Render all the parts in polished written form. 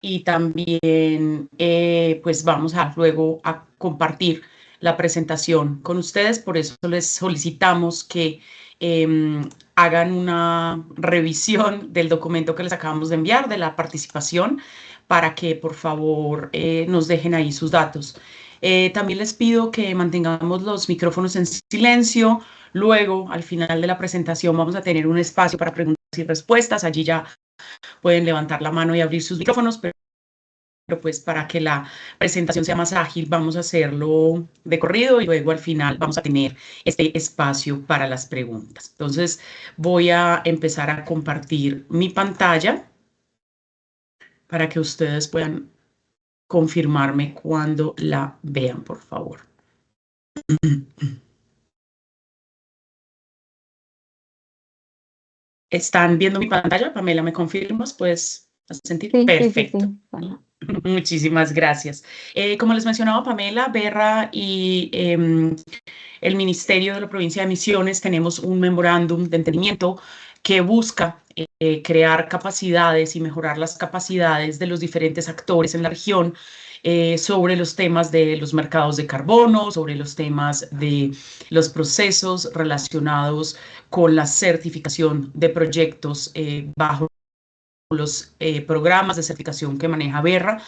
y también pues vamos a luego a compartir la presentación con ustedes. Por eso les solicitamos que hagan una revisión del documento que les acabamos de enviar, de la participación, para que por favor nos dejen ahí sus datos. También les pido que mantengamos los micrófonos en silencio. Luego, al final de la presentación, vamos a tener un espacio para preguntas y respuestas. Allí ya pueden levantar la mano y abrir sus micrófonos, pero pues para que la presentación sea más ágil, vamos a hacerlo de corrido y luego al final vamos a tener este espacio para las preguntas. Entonces, voy a empezar a compartir mi pantalla para que ustedes puedan confirmarme cuando la vean, por favor. ¿Están viendo mi pantalla? Pamela, ¿me confirmas? ¿Puedes sentir? Sí, Perfecto. sí. Bueno. Muchísimas gracias. Como les mencionaba Pamela, Berra y el Ministerio de la Provincia de Misiones tenemos un memorándum de entendimiento que busca crear capacidades y mejorar las capacidades de los diferentes actores en la región sobre los temas de los mercados de carbono, sobre los temas de los procesos relacionados con la certificación de proyectos bajo los programas de certificación que maneja Berra.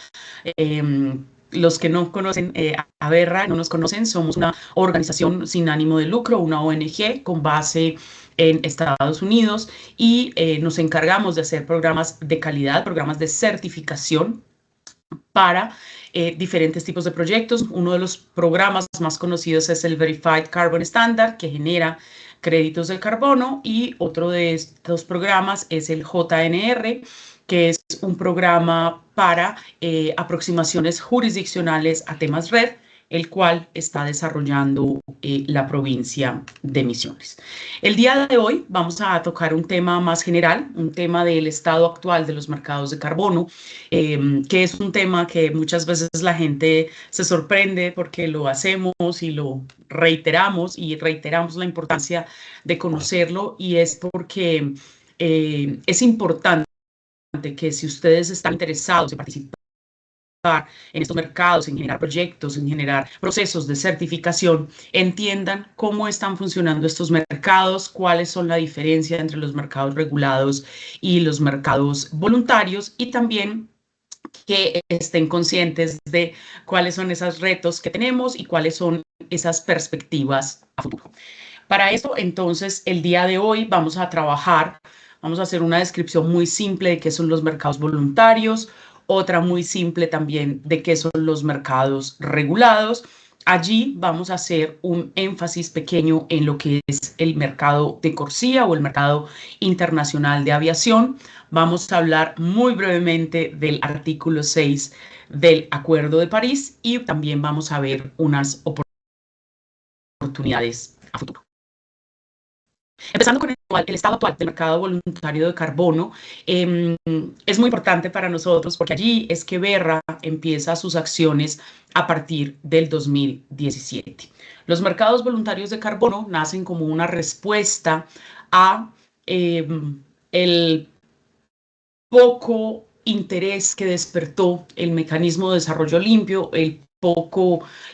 Los que no conocen a Berra, no nos conocen, somos una organización sin ánimo de lucro, una ONG con base en Estados Unidos y nos encargamos de hacer programas de calidad, programas de certificación para diferentes tipos de proyectos. Uno de los programas más conocidos es el Verified Carbon Standard, que genera créditos de carbono, y otro de estos programas es el JNR, que es un programa para aproximaciones jurisdiccionales a temas red, el cual está desarrollando la provincia de Misiones. El día de hoy vamos a tocar un tema más general, un tema del estado actual de los mercados de carbono, que es un tema que muchas veces la gente se sorprende porque lo hacemos y lo reiteramos y reiteramos la importancia de conocerlo, y es porque es importante que si ustedes están interesados en participar en estos mercados, en generar proyectos, en generar procesos de certificación, entiendan cómo están funcionando estos mercados, cuáles son la diferencia entre los mercados regulados y los mercados voluntarios, y también que estén conscientes de cuáles son esos retos que tenemos y cuáles son esas perspectivas a futuro. Para esto, entonces, el día de hoy vamos a trabajar, vamos a hacer una descripción muy simple de qué son los mercados voluntarios, otra muy simple también de qué son los mercados regulados. Allí vamos a hacer un énfasis pequeño en lo que es el mercado de CORSIA o el mercado internacional de aviación. Vamos a hablar muy brevemente del artículo 6 del Acuerdo de París y también vamos a ver unas oportunidades a futuro. Empezando con el estado actual del mercado voluntario de carbono, es muy importante para nosotros porque allí es que Berra empieza sus acciones a partir del 2017. Los mercados voluntarios de carbono nacen como una respuesta a el poco interés que despertó el mecanismo de desarrollo limpio,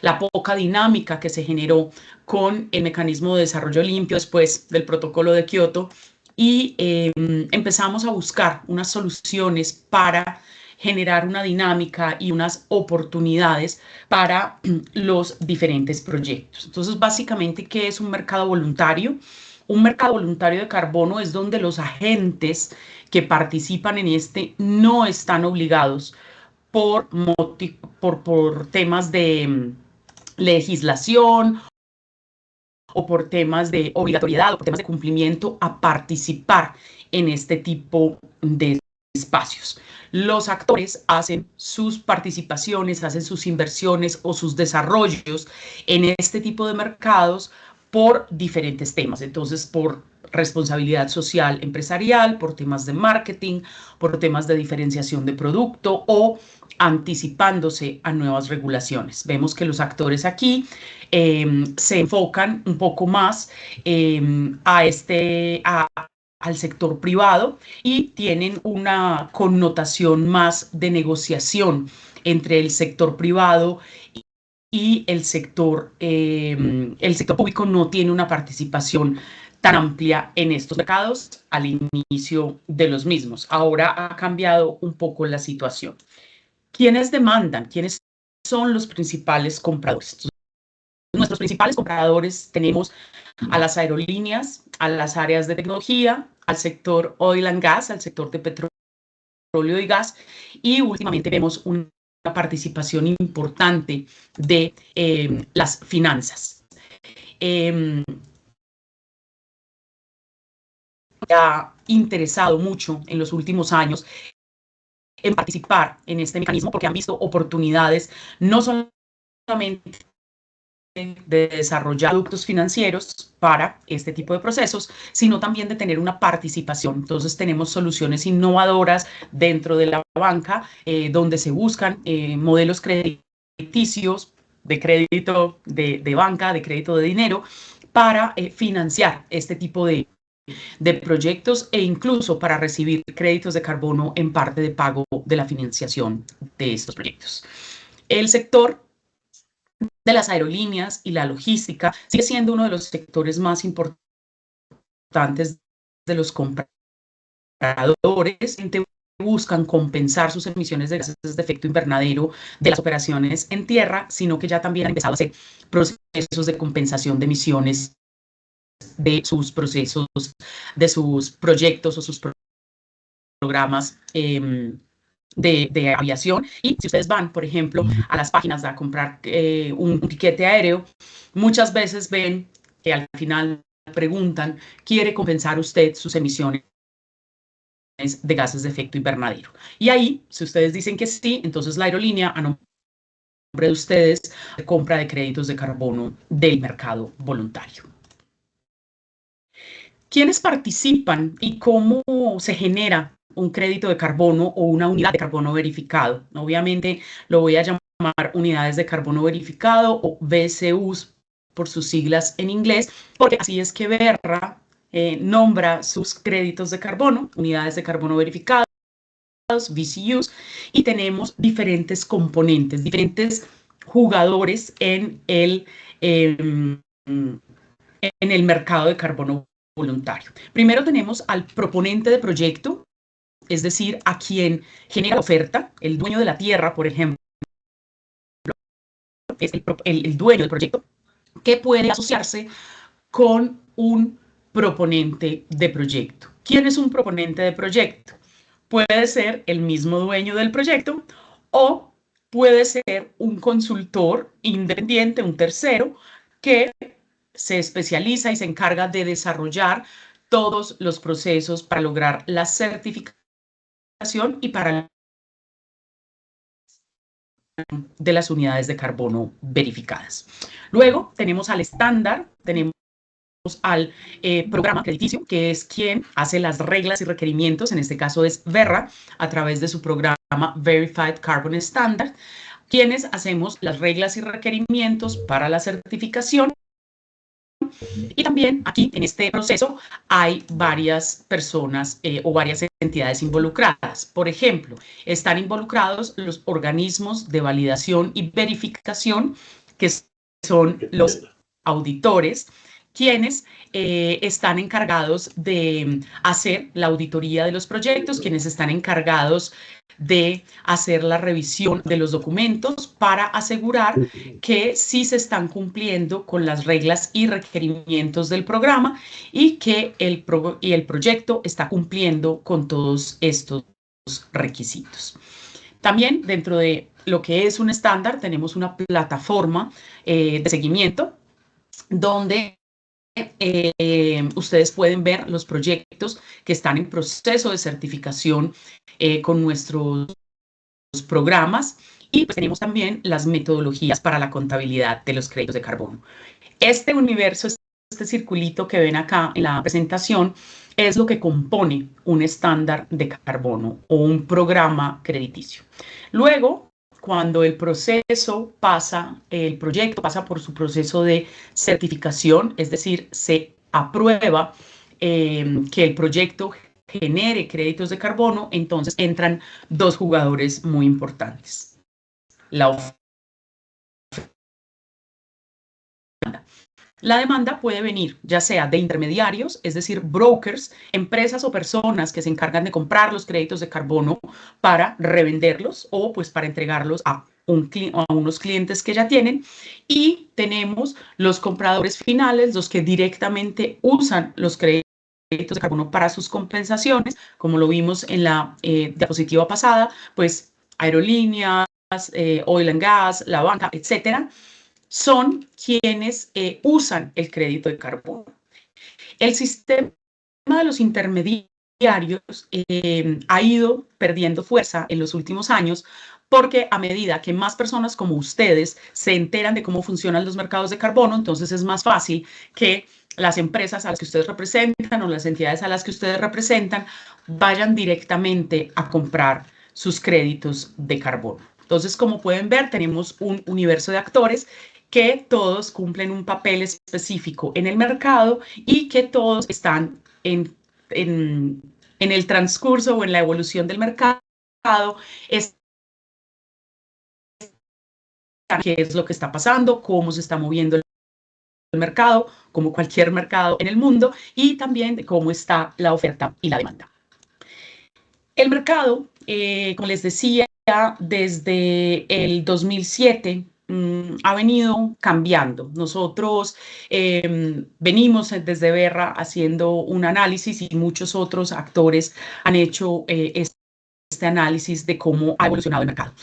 la poca dinámica que se generó con el mecanismo de desarrollo limpio después del protocolo de Kioto, y empezamos a buscar unas soluciones para generar una dinámica y unas oportunidades para los diferentes proyectos. Entonces, básicamente, ¿qué es un mercado voluntario? Un mercado voluntario de carbono es donde los agentes que participan en este no están obligados por temas de legislación o por temas de obligatoriedad o por temas de cumplimiento a participar en este tipo de espacios. Los actores hacen sus participaciones, hacen sus inversiones o sus desarrollos en este tipo de mercados por diferentes temas. Entonces, por responsabilidad social empresarial, por temas de marketing, por temas de diferenciación de producto o anticipándose a nuevas regulaciones. Vemos que los actores aquí se enfocan un poco más a al sector privado y tienen una connotación más de negociación entre el sector privado y el sector público no tiene una participación tan amplia en estos mercados al inicio de los mismos. Ahora ha cambiado un poco la situación. ¿Quiénes demandan? ¿Quiénes son los principales compradores? Nuestros principales compradores tenemos a las aerolíneas, a las áreas de tecnología, al sector oil and gas, al sector de petróleo y gas, y últimamente vemos una participación importante de las finanzas. Ha interesado mucho en los últimos años en participar en este mecanismo porque han visto oportunidades no solamente de desarrollar productos financieros para este tipo de procesos, sino también de tener una participación. Entonces tenemos soluciones innovadoras dentro de la banca donde se buscan modelos crediticios de crédito de banca, de crédito de dinero, para financiar este tipo de proyectos e incluso para recibir créditos de carbono en parte de pago de la financiación de estos proyectos. El sector de las aerolíneas y la logística sigue siendo uno de los sectores más importantes de los compradores. Buscan compensar sus emisiones de gases de efecto invernadero de las operaciones en tierra, sino que ya también han empezado a hacer procesos de compensación de emisiones de sus procesos, de sus proyectos o sus programas de aviación. Y si ustedes van, por ejemplo, a las páginas a comprar un tiquete aéreo, muchas veces ven que al final preguntan, ¿quiere compensar usted sus emisiones de gases de efecto invernadero? Y ahí, si ustedes dicen que sí, entonces la aerolínea, a nombre de ustedes, compra de créditos de carbono del mercado voluntario. ¿Quiénes participan y cómo se genera un crédito de carbono o una unidad de carbono verificado? Obviamente lo voy a llamar unidades de carbono verificado o VCUs por sus siglas en inglés, porque así es que Verra nombra sus créditos de carbono, unidades de carbono verificados, VCUs, y tenemos diferentes componentes, diferentes jugadores en el mercado de carbono voluntario. Primero tenemos al proponente de proyecto, es decir, a quien genera la oferta, el dueño de la tierra, por ejemplo, es el dueño del proyecto, que puede asociarse con un proponente de proyecto. ¿Quién es un proponente de proyecto? Puede ser el mismo dueño del proyecto o puede ser un consultor independiente, un tercero, que se especializa y se encarga de desarrollar todos los procesos para lograr la certificación y para de las unidades de carbono verificadas. Luego tenemos al estándar, tenemos al programa crediticio, que es quien hace las reglas y requerimientos, en este caso es Verra, a través de su programa Verified Carbon Standard, quienes hacemos las reglas y requerimientos para la certificación. Y también aquí en este proceso hay varias personas o varias entidades involucradas. Por ejemplo, están involucrados los organismos de validación y verificación, que son los auditores, quienes están encargados de hacer la auditoría de los proyectos, quienes están encargados de hacer la revisión de los documentos para asegurar que sí se están cumpliendo con las reglas y requerimientos del programa y que el proyecto está cumpliendo con todos estos requisitos. También dentro de lo que es un estándar tenemos una plataforma de seguimiento donde ustedes pueden ver los proyectos que están en proceso de certificación con nuestros programas y pues tenemos también las metodologías para la contabilidad de los créditos de carbono. Este universo, este circulito que ven acá en la presentación, es lo que compone un estándar de carbono o un programa crediticio. Luego, cuando el proceso pasa, el proyecto pasa por su proceso de certificación, es decir, se aprueba que el proyecto genere créditos de carbono, entonces entran dos jugadores muy importantes. La oferta. La demanda puede venir ya sea de intermediarios, es decir, brokers, empresas o personas que se encargan de comprar los créditos de carbono para revenderlos o pues para entregarlos a unos clientes que ya tienen. Y tenemos los compradores finales, los que directamente usan los créditos de carbono para sus compensaciones, como lo vimos en la diapositiva pasada, pues aerolíneas, oil and gas, la banca, etcétera, son quienes usan el crédito de carbono. El sistema de los intermediarios ha ido perdiendo fuerza en los últimos años porque a medida que más personas como ustedes se enteran de cómo funcionan los mercados de carbono, entonces es más fácil que las empresas a las que ustedes representan o las entidades a las que ustedes representan vayan directamente a comprar sus créditos de carbono. Entonces, como pueden ver, tenemos un universo de actores que todos cumplen un papel específico en el mercado y que todos están en el transcurso o en la evolución del mercado, qué es lo que está pasando, cómo se está moviendo el mercado, como cualquier mercado en el mundo, y también de cómo está la oferta y la demanda. El mercado, como les decía, desde el 2007 ha venido cambiando. Nosotros venimos desde Berra haciendo un análisis y muchos otros actores han hecho este análisis de cómo ha evolucionado el mercado.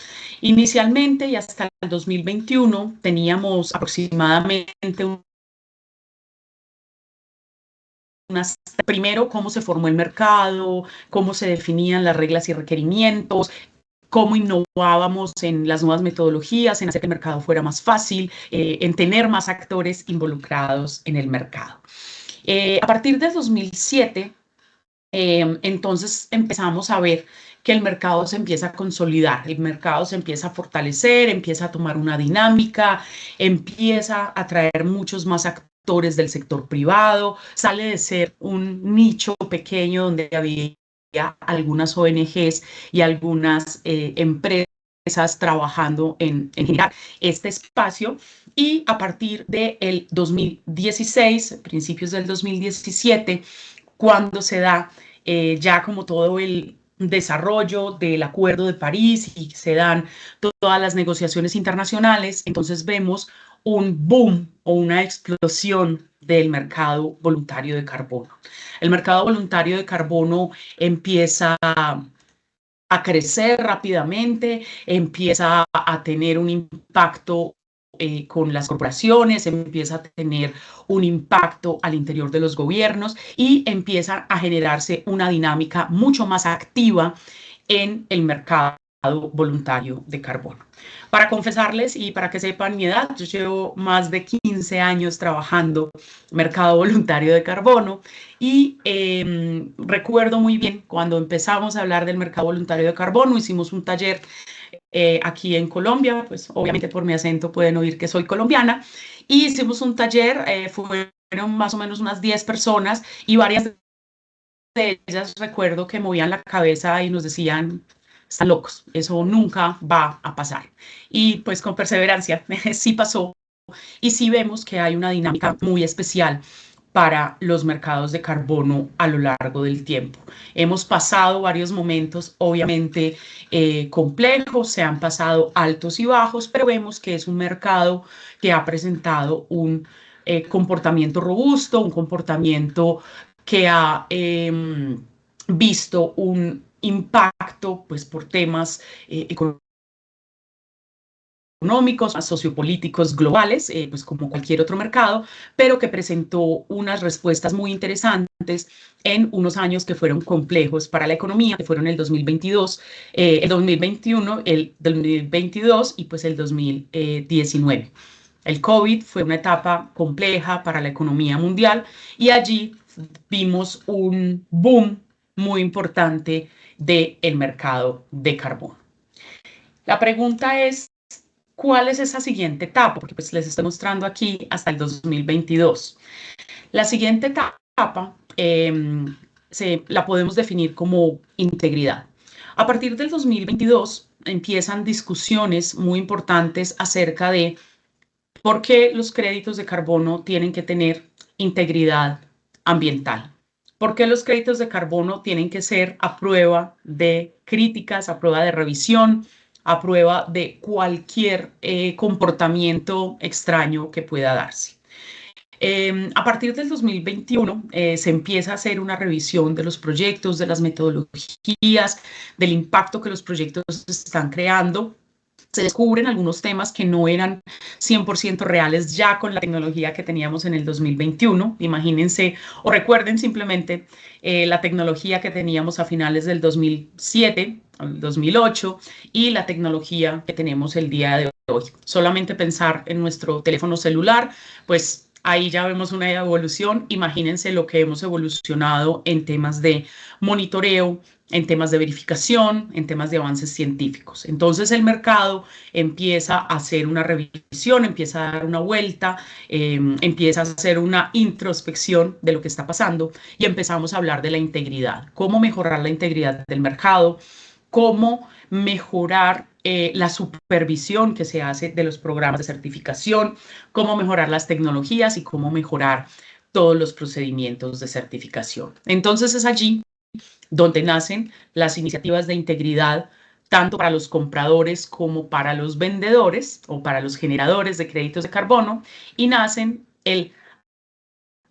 Inicialmente y hasta el 2021 teníamos aproximadamente primero cómo se formó el mercado, cómo se definían las reglas y requerimientos, cómo innovábamos en las nuevas metodologías, en hacer que el mercado fuera más fácil, en tener más actores involucrados en el mercado. A partir de 2007, entonces empezamos a ver que el mercado se empieza a consolidar, el mercado se empieza a fortalecer, empieza a tomar una dinámica, empieza a traer muchos más actores del sector privado, sale de ser un nicho pequeño donde había algunas ONGs y algunas empresas trabajando en generar este espacio, y a partir del 2016, principios del 2017, cuando se da ya como todo el desarrollo del Acuerdo de París y se dan todas las negociaciones internacionales, entonces vemos un boom o una explosión del mercado voluntario de carbono. El mercado voluntario de carbono empieza a crecer rápidamente, empieza a tener un impacto con las corporaciones, empieza a tener un impacto al interior de los gobiernos y empieza a generarse una dinámica mucho más activa en el mercado voluntario de carbono. Para confesarles y para que sepan mi edad, yo llevo más de 15 años trabajando mercado voluntario de carbono y recuerdo muy bien cuando empezamos a hablar del mercado voluntario de carbono, hicimos un taller aquí en Colombia, pues obviamente por mi acento pueden oír que soy colombiana, y hicimos un taller, fueron más o menos unas 10 personas y varias de ellas recuerdo que movían la cabeza y nos decían: están locos, eso nunca va a pasar. Y pues con perseverancia sí pasó, y sí vemos que hay una dinámica muy especial para los mercados de carbono a lo largo del tiempo. Hemos pasado varios momentos, obviamente, complejos, se han pasado altos y bajos, pero vemos que es un mercado que ha presentado un comportamiento robusto, un comportamiento que ha visto un impacto pues, por temas económicos, sociopolíticos globales, pues como cualquier otro mercado, pero que presentó unas respuestas muy interesantes en unos años que fueron complejos para la economía, que fueron el 2022, el 2021, el 2022 y pues el 2019. El COVID fue una etapa compleja para la economía mundial y allí vimos un boom muy importante del mercado de carbono. La pregunta es, ¿cuál es esa siguiente etapa? Porque pues les estoy mostrando aquí hasta el 2022. La siguiente etapa la podemos definir como integridad. A partir del 2022 empiezan discusiones muy importantes acerca de por qué los créditos de carbono tienen que tener integridad ambiental. ¿Por qué los créditos de carbono tienen que ser a prueba de críticas, a prueba de revisión, a prueba de cualquier comportamiento extraño que pueda darse? A partir del 2021 se empieza a hacer una revisión de los proyectos, de las metodologías, del impacto que los proyectos están creando. Se descubren algunos temas que no eran 100% reales ya con la tecnología que teníamos en el 2021. Imagínense o recuerden simplemente la tecnología que teníamos a finales del 2007, 2008 y la tecnología que tenemos el día de hoy. Solamente pensar en nuestro teléfono celular, pues ahí ya vemos una evolución. Imagínense lo que hemos evolucionado en temas de monitoreo, en temas de verificación, en temas de avances científicos. Entonces el mercado empieza a hacer una revisión, empieza a dar una vuelta, empieza a hacer una introspección de lo que está pasando y empezamos a hablar de la integridad, cómo mejorar la integridad del mercado, cómo mejorar la supervisión que se hace de los programas de certificación, cómo mejorar las tecnologías y cómo mejorar todos los procedimientos de certificación. Entonces es allí donde nacen las iniciativas de integridad, tanto para los compradores como para los vendedores o para los generadores de créditos de carbono, y nacen el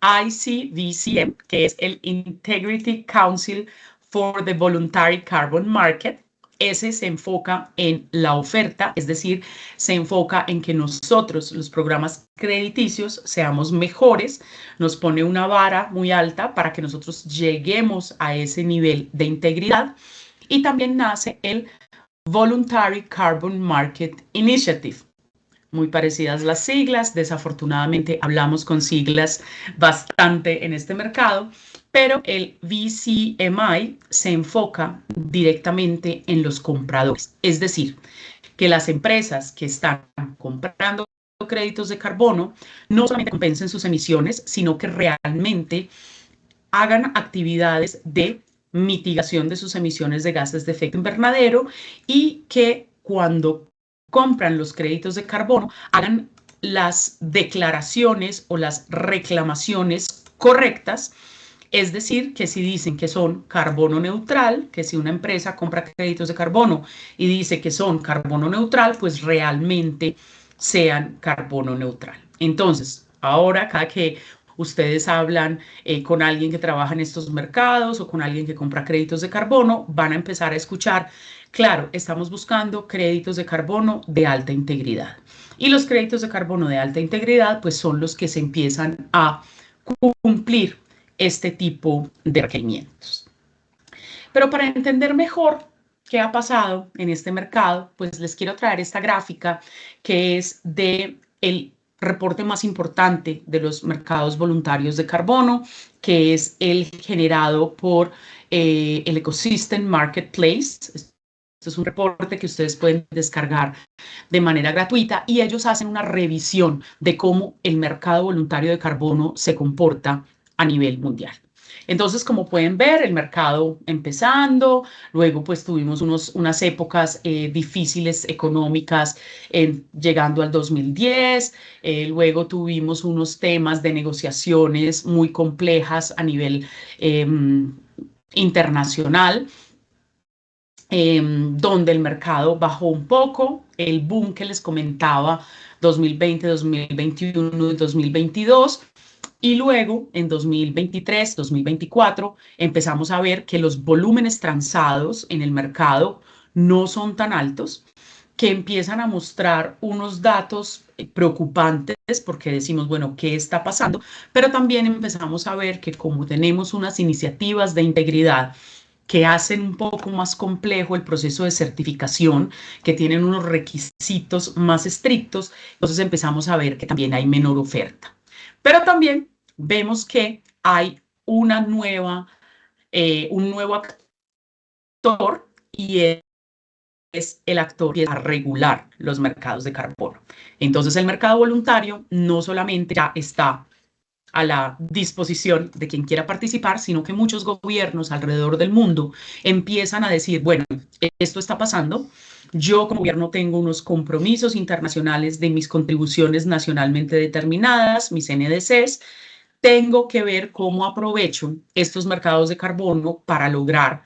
ICVCM, que es el Integrity Council for the Voluntary Carbon Market. Ese se enfoca en la oferta, es decir, se enfoca en que nosotros, los programas crediticios, seamos mejores, nos pone una vara muy alta para que nosotros lleguemos a ese nivel de integridad. Y también nace el Voluntary Carbon Market Initiative. Muy parecidas las siglas, desafortunadamente hablamos con siglas bastante en este mercado, pero el VCMI se enfoca directamente en los compradores, es decir, que las empresas que están comprando créditos de carbono no solamente compensen sus emisiones, sino que realmente hagan actividades de mitigación de sus emisiones de gases de efecto invernadero y que cuando compran los créditos de carbono hagan las declaraciones o las reclamaciones correctas. Es decir, que si dicen que son carbono neutral, que si una empresa compra créditos de carbono y dice que son carbono neutral, pues realmente sean carbono neutral. Entonces, ahora cada que ustedes hablan con alguien que trabaja en estos mercados o con alguien que compra créditos de carbono, van a empezar a escuchar, claro, estamos buscando créditos de carbono de alta integridad. Y los créditos de carbono de alta integridad, pues son los que se empiezan a cumplir este tipo de requerimientos. Pero para entender mejor qué ha pasado en este mercado, pues les quiero traer esta gráfica que es de el reporte más importante de los mercados voluntarios de carbono, que es el generado por el Ecosystem Marketplace. Este es un reporte que ustedes pueden descargar de manera gratuita y ellos hacen una revisión de cómo el mercado voluntario de carbono se comporta a nivel mundial. Entonces, como pueden ver, el mercado empezando, luego pues tuvimos unas épocas difíciles económicas llegando al 2010, luego tuvimos unos temas de negociaciones muy complejas a nivel internacional, donde el mercado bajó un poco, el boom que les comentaba 2020, 2021 y 2022, y luego en 2023, 2024 empezamos a ver que los volúmenes transados en el mercado no son tan altos, que empiezan a mostrar unos datos preocupantes porque decimos, bueno, ¿qué está pasando? Pero también empezamos a ver que como tenemos unas iniciativas de integridad que hacen un poco más complejo el proceso de certificación, que tienen unos requisitos más estrictos, entonces empezamos a ver que también hay menor oferta. Pero también vemos que hay un nuevo actor y es el actor que a regular los mercados de carbono. Entonces el mercado voluntario no solamente ya está a la disposición de quien quiera participar, sino que muchos gobiernos alrededor del mundo empiezan a decir, bueno, esto está pasando, yo como gobierno tengo unos compromisos internacionales de mis contribuciones nacionalmente determinadas, mis NDCs, tengo que ver cómo aprovecho estos mercados de carbono para lograr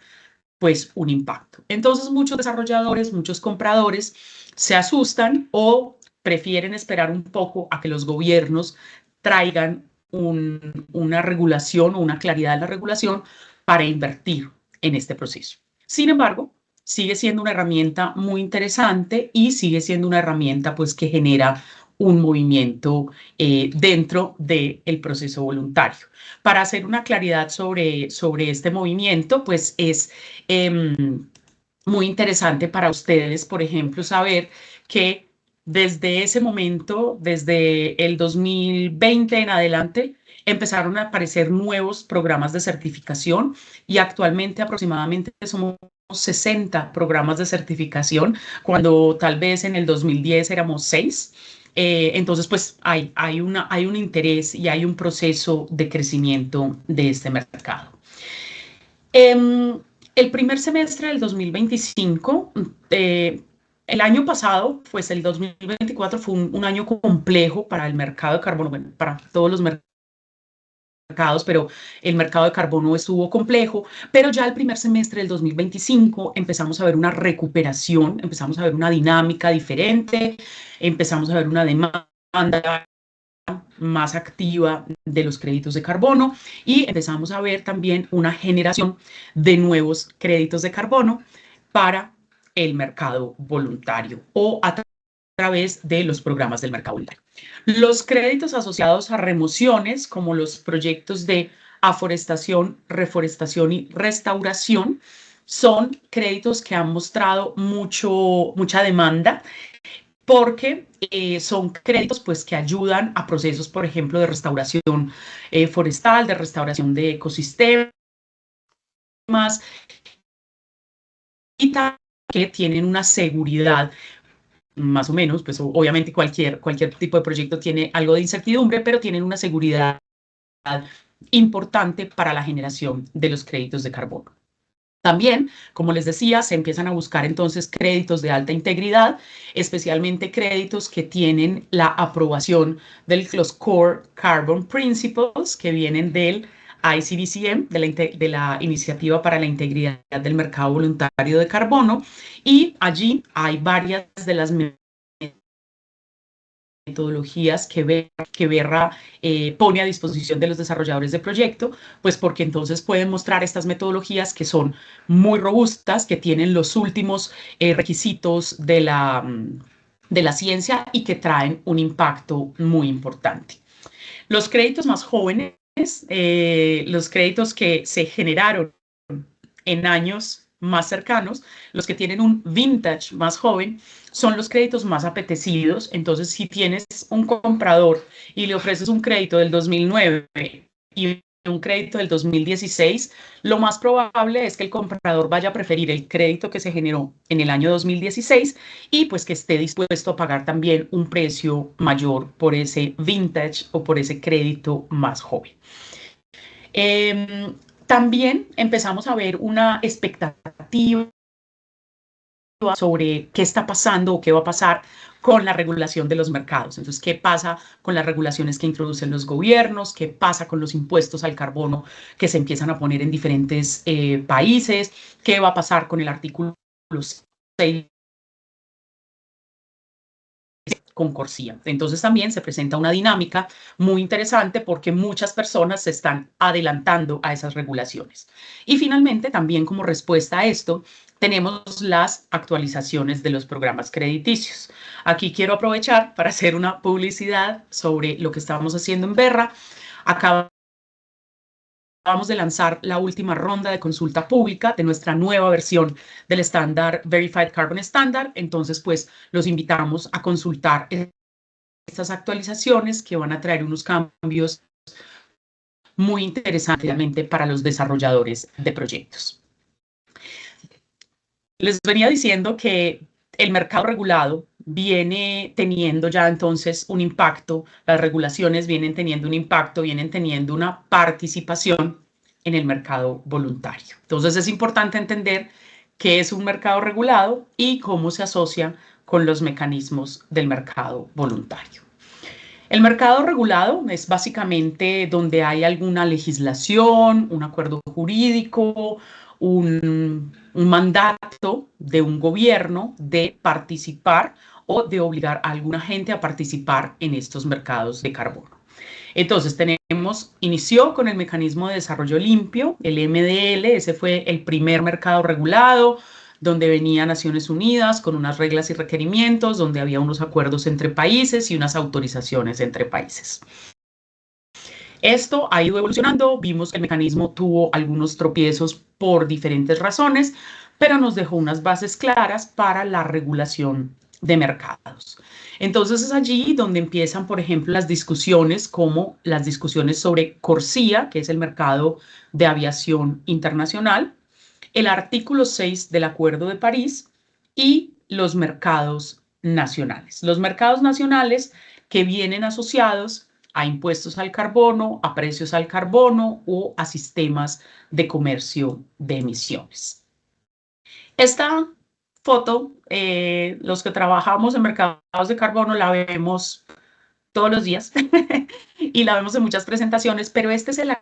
pues un impacto. Entonces muchos desarrolladores, muchos compradores se asustan o prefieren esperar un poco a que los gobiernos traigan una regulación o una claridad en la regulación para invertir en este proceso. Sin embargo, sigue siendo una herramienta muy interesante y sigue siendo una herramienta pues que genera un movimiento dentro del proceso voluntario. Para hacer una claridad sobre este movimiento, pues es muy interesante para ustedes, por ejemplo, saber que desde ese momento, desde el 2020 en adelante, empezaron a aparecer nuevos programas de certificación y actualmente aproximadamente somos 60 programas de certificación, cuando tal vez en el 2010 éramos 6. Entonces, pues hay un interés y hay un proceso de crecimiento de este mercado. El primer semestre del 2025, el año pasado, pues el 2024 fue un año complejo para el mercado de carbono, bueno, para todos los mercados, pero el mercado de carbono estuvo complejo, pero ya el primer semestre del 2025 empezamos a ver una recuperación, empezamos a ver una dinámica diferente, empezamos a ver una demanda más activa de los créditos de carbono y empezamos a ver también una generación de nuevos créditos de carbono para el mercado voluntario o a través de los programas del mercado voluntario. Los créditos asociados a remociones, como los proyectos de aforestación, reforestación y restauración, son créditos que han mostrado mucha demanda porque son créditos pues, que ayudan a procesos, por ejemplo, de restauración forestal, de restauración de ecosistemas y que tienen una seguridad más o menos, pues obviamente cualquier tipo de proyecto tiene algo de incertidumbre, pero tienen una seguridad importante para la generación de los créditos de carbono. También, como les decía, se empiezan a buscar entonces créditos de alta integridad, especialmente créditos que tienen la aprobación de los Core Carbon Principles que vienen del ICDCM, de la Iniciativa para la Integridad del Mercado Voluntario de Carbono, y allí hay varias de las metodologías que Verra pone a disposición de los desarrolladores de proyecto, pues porque entonces pueden mostrar estas metodologías que son muy robustas, que tienen los últimos requisitos de la ciencia y que traen un impacto muy importante. Los créditos más jóvenes, los créditos que se generaron en años más cercanos, los que tienen un vintage más joven, son los créditos más apetecidos. Entonces, si tienes un comprador y le ofreces un crédito del 2009 y un crédito del 2016, lo más probable es que el comprador vaya a preferir el crédito que se generó en el año 2016 y pues que esté dispuesto a pagar también un precio mayor por ese vintage o por ese crédito más joven. También empezamos a ver una expectativa sobre qué está pasando o qué va a pasar con la regulación de los mercados. Entonces, ¿qué pasa con las regulaciones que introducen los gobiernos? ¿Qué pasa con los impuestos al carbono que se empiezan a poner en diferentes países? ¿Qué va a pasar con el artículo 6? Con Corsia. Entonces también se presenta una dinámica muy interesante porque muchas personas se están adelantando a esas regulaciones. Y finalmente, también como respuesta a esto, tenemos las actualizaciones de los programas crediticios. Aquí quiero aprovechar para hacer una publicidad sobre lo que estábamos haciendo en Verra. Acabamos de lanzar la última ronda de consulta pública de nuestra nueva versión del estándar Verified Carbon Standard. Entonces, pues, los invitamos a consultar estas actualizaciones que van a traer unos cambios muy interesantes para los desarrolladores de proyectos. Les venía diciendo que el mercado regulado viene teniendo ya entonces un impacto, las regulaciones vienen teniendo un impacto, vienen teniendo una participación en el mercado voluntario. Entonces es importante entender qué es un mercado regulado y cómo se asocia con los mecanismos del mercado voluntario. El mercado regulado es básicamente donde hay alguna legislación, un acuerdo jurídico, un mandato de un gobierno de participar o de obligar a alguna gente a participar en estos mercados de carbono. Entonces inició con el mecanismo de desarrollo limpio, el MDL, ese fue el primer mercado regulado, donde venía Naciones Unidas con unas reglas y requerimientos, donde había unos acuerdos entre países y unas autorizaciones entre países. Esto ha ido evolucionando, vimos que el mecanismo tuvo algunos tropiezos por diferentes razones, pero nos dejó unas bases claras para la regulación de mercados. Entonces es allí donde empiezan, por ejemplo, las discusiones como las discusiones sobre CORSIA, que es el mercado de aviación internacional, el artículo 6 del Acuerdo de París y los mercados nacionales. Los mercados nacionales que vienen asociados a impuestos al carbono, a precios al carbono o a sistemas de comercio de emisiones. Esta foto, los que trabajamos en mercados de carbono la vemos todos los días y la vemos en muchas presentaciones, pero este es el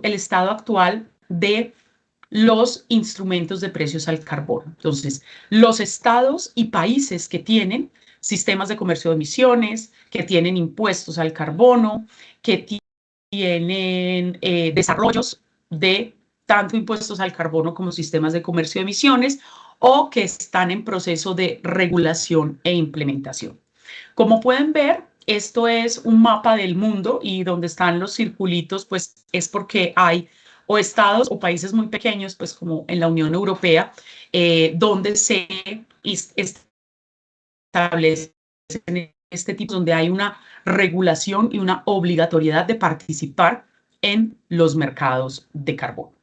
estado actual de los instrumentos de precios al carbono. Entonces, los estados y países que tienen sistemas de comercio de emisiones, que tienen impuestos al carbono, que tienen desarrollos de tanto impuestos al carbono como sistemas de comercio de emisiones, o que están en proceso de regulación e implementación. Como pueden ver, esto es un mapa del mundo y donde están los circulitos, pues es porque hay o estados o países muy pequeños, pues como en la Unión Europea, donde se establecen este tipo, donde hay una regulación y una obligatoriedad de participar en los mercados de carbono.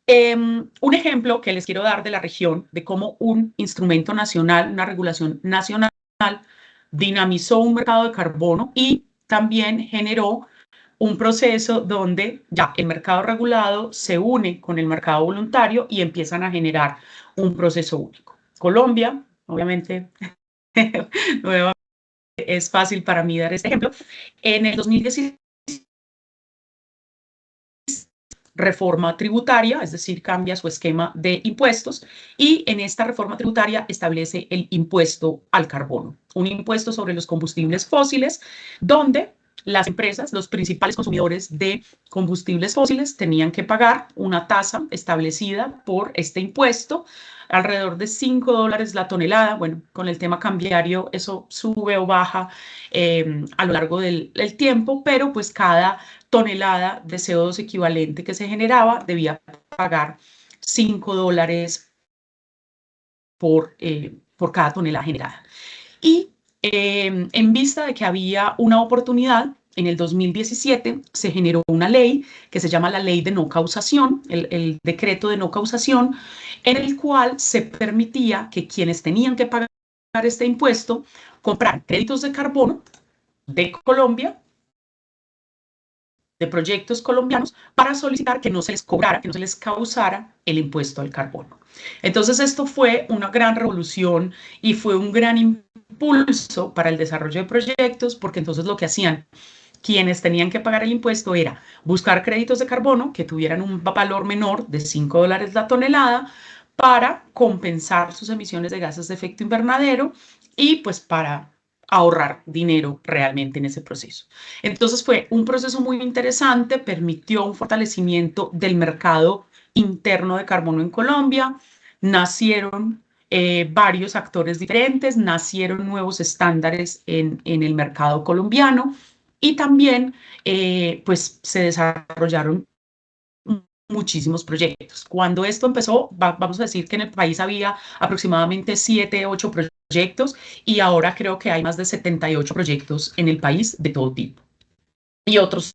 Un ejemplo que les quiero dar de la región, de cómo un instrumento nacional, una regulación nacional, dinamizó un mercado de carbono y también generó un proceso donde ya el mercado regulado se une con el mercado voluntario y empiezan a generar un proceso único. Colombia, obviamente, nuevamente es fácil para mí dar este ejemplo. En el 2016, reforma tributaria, es decir, cambia su esquema de impuestos y en esta reforma tributaria establece el impuesto al carbono, un impuesto sobre los combustibles fósiles, donde las empresas, los principales consumidores de combustibles fósiles, tenían que pagar una tasa establecida por este impuesto, alrededor de $5 la tonelada. Bueno, con el tema cambiario eso sube o baja a lo largo del tiempo, pero pues cada tonelada de CO2 equivalente que se generaba debía pagar $5 por cada tonelada generada. Y en vista de que había una oportunidad, en el 2017 se generó una ley que se llama la ley de no causación, el decreto de no causación, en el cual se permitía que quienes tenían que pagar este impuesto compraran créditos de carbono de Colombia, de proyectos colombianos, para solicitar que no se les cobrara, que no se les causara el impuesto al carbono. Entonces esto fue una gran revolución y fue un gran impulso para el desarrollo de proyectos, porque entonces lo que hacían quienes tenían que pagar el impuesto era buscar créditos de carbono que tuvieran un valor menor de $5 la tonelada para compensar sus emisiones de gases de efecto invernadero y pues para ahorrar dinero realmente en ese proceso. Entonces fue un proceso muy interesante, permitió un fortalecimiento del mercado interno de carbono en Colombia, nacieron varios actores diferentes, nacieron nuevos estándares en el mercado colombiano y también pues se desarrollaron muchísimos proyectos. Cuando esto empezó, vamos a decir que en el país había aproximadamente 7, 8 proyectos y ahora creo que hay más de 78 proyectos en el país de todo tipo y otros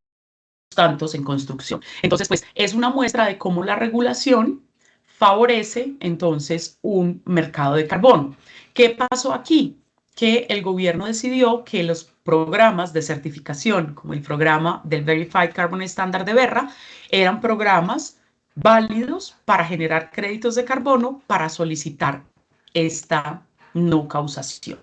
tantos en construcción. Entonces, pues es una muestra de cómo la regulación favorece entonces un mercado de carbono. ¿Qué pasó aquí? Que el gobierno decidió que los programas de certificación, como el programa del Verified Carbon Standard de Verra, eran programas válidos para generar créditos de carbono para solicitar esta no causación.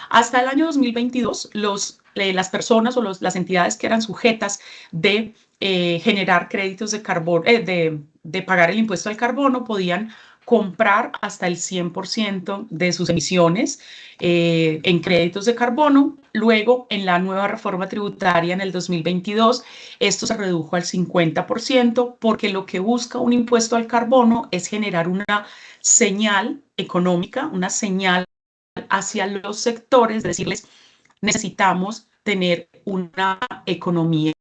Hasta el año 2022, las personas o las entidades que eran sujetas de generar créditos de carbono, de pagar el impuesto al carbono, podían comprar hasta el 100% de sus emisiones en créditos de carbono. Luego, en la nueva reforma tributaria en el 2022, esto se redujo al 50% porque lo que busca un impuesto al carbono es generar una señal económica, una señal hacia los sectores, decirles, necesitamos tener una economía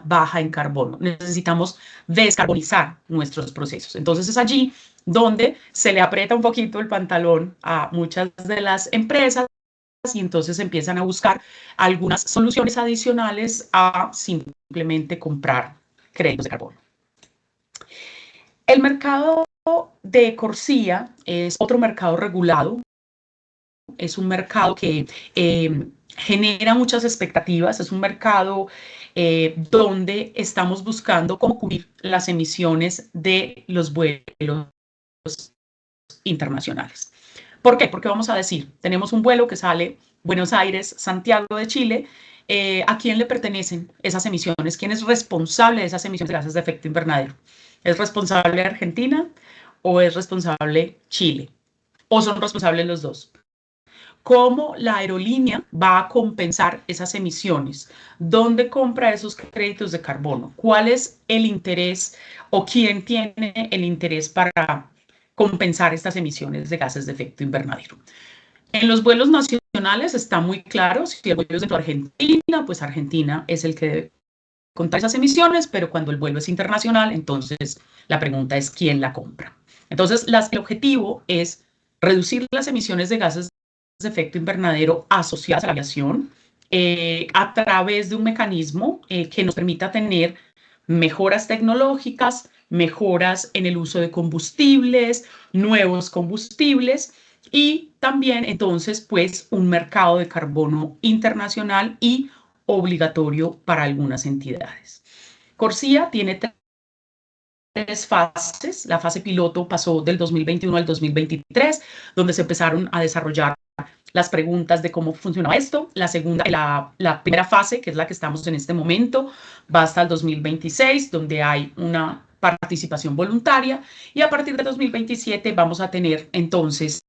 baja en carbono, necesitamos descarbonizar nuestros procesos. Entonces es allí donde se le aprieta un poquito el pantalón a muchas de las empresas y entonces empiezan a buscar algunas soluciones adicionales a simplemente comprar créditos de carbono. El mercado de Corsia es otro mercado regulado. Es un mercado que genera muchas expectativas, es un mercado donde estamos buscando cómo cubrir las emisiones de los vuelos internacionales. ¿Por qué? Porque vamos a decir, tenemos un vuelo que sale Buenos Aires, Santiago de Chile. ¿A quién le pertenecen esas emisiones? ¿Quién es responsable de esas emisiones de gases de efecto invernadero? ¿Es responsable Argentina o es responsable Chile? ¿O son responsables los dos? ¿Cómo la aerolínea va a compensar esas emisiones? ¿Dónde compra esos créditos de carbono? ¿Cuál es el interés o quién tiene el interés para compensar estas emisiones de gases de efecto invernadero? En los vuelos nacionales está muy claro, si el vuelo es dentro de Argentina, pues Argentina es el que debe contar esas emisiones, pero cuando el vuelo es internacional, entonces la pregunta es ¿quién la compra? Entonces, el objetivo es reducir las emisiones de gases de efecto invernadero asociadas a la aviación a través de un mecanismo que nos permita tener mejoras tecnológicas, mejoras en el uso de combustibles, nuevos combustibles y también entonces pues un mercado de carbono internacional y obligatorio para algunas entidades. Corsia tiene tres fases. La fase piloto pasó del 2021 al 2023, donde se empezaron a desarrollar las preguntas de cómo funcionaba esto. La segunda, la primera fase, que es la que estamos en este momento, va hasta el 2026, donde hay una participación voluntaria y a partir de 2027 vamos a tener entonces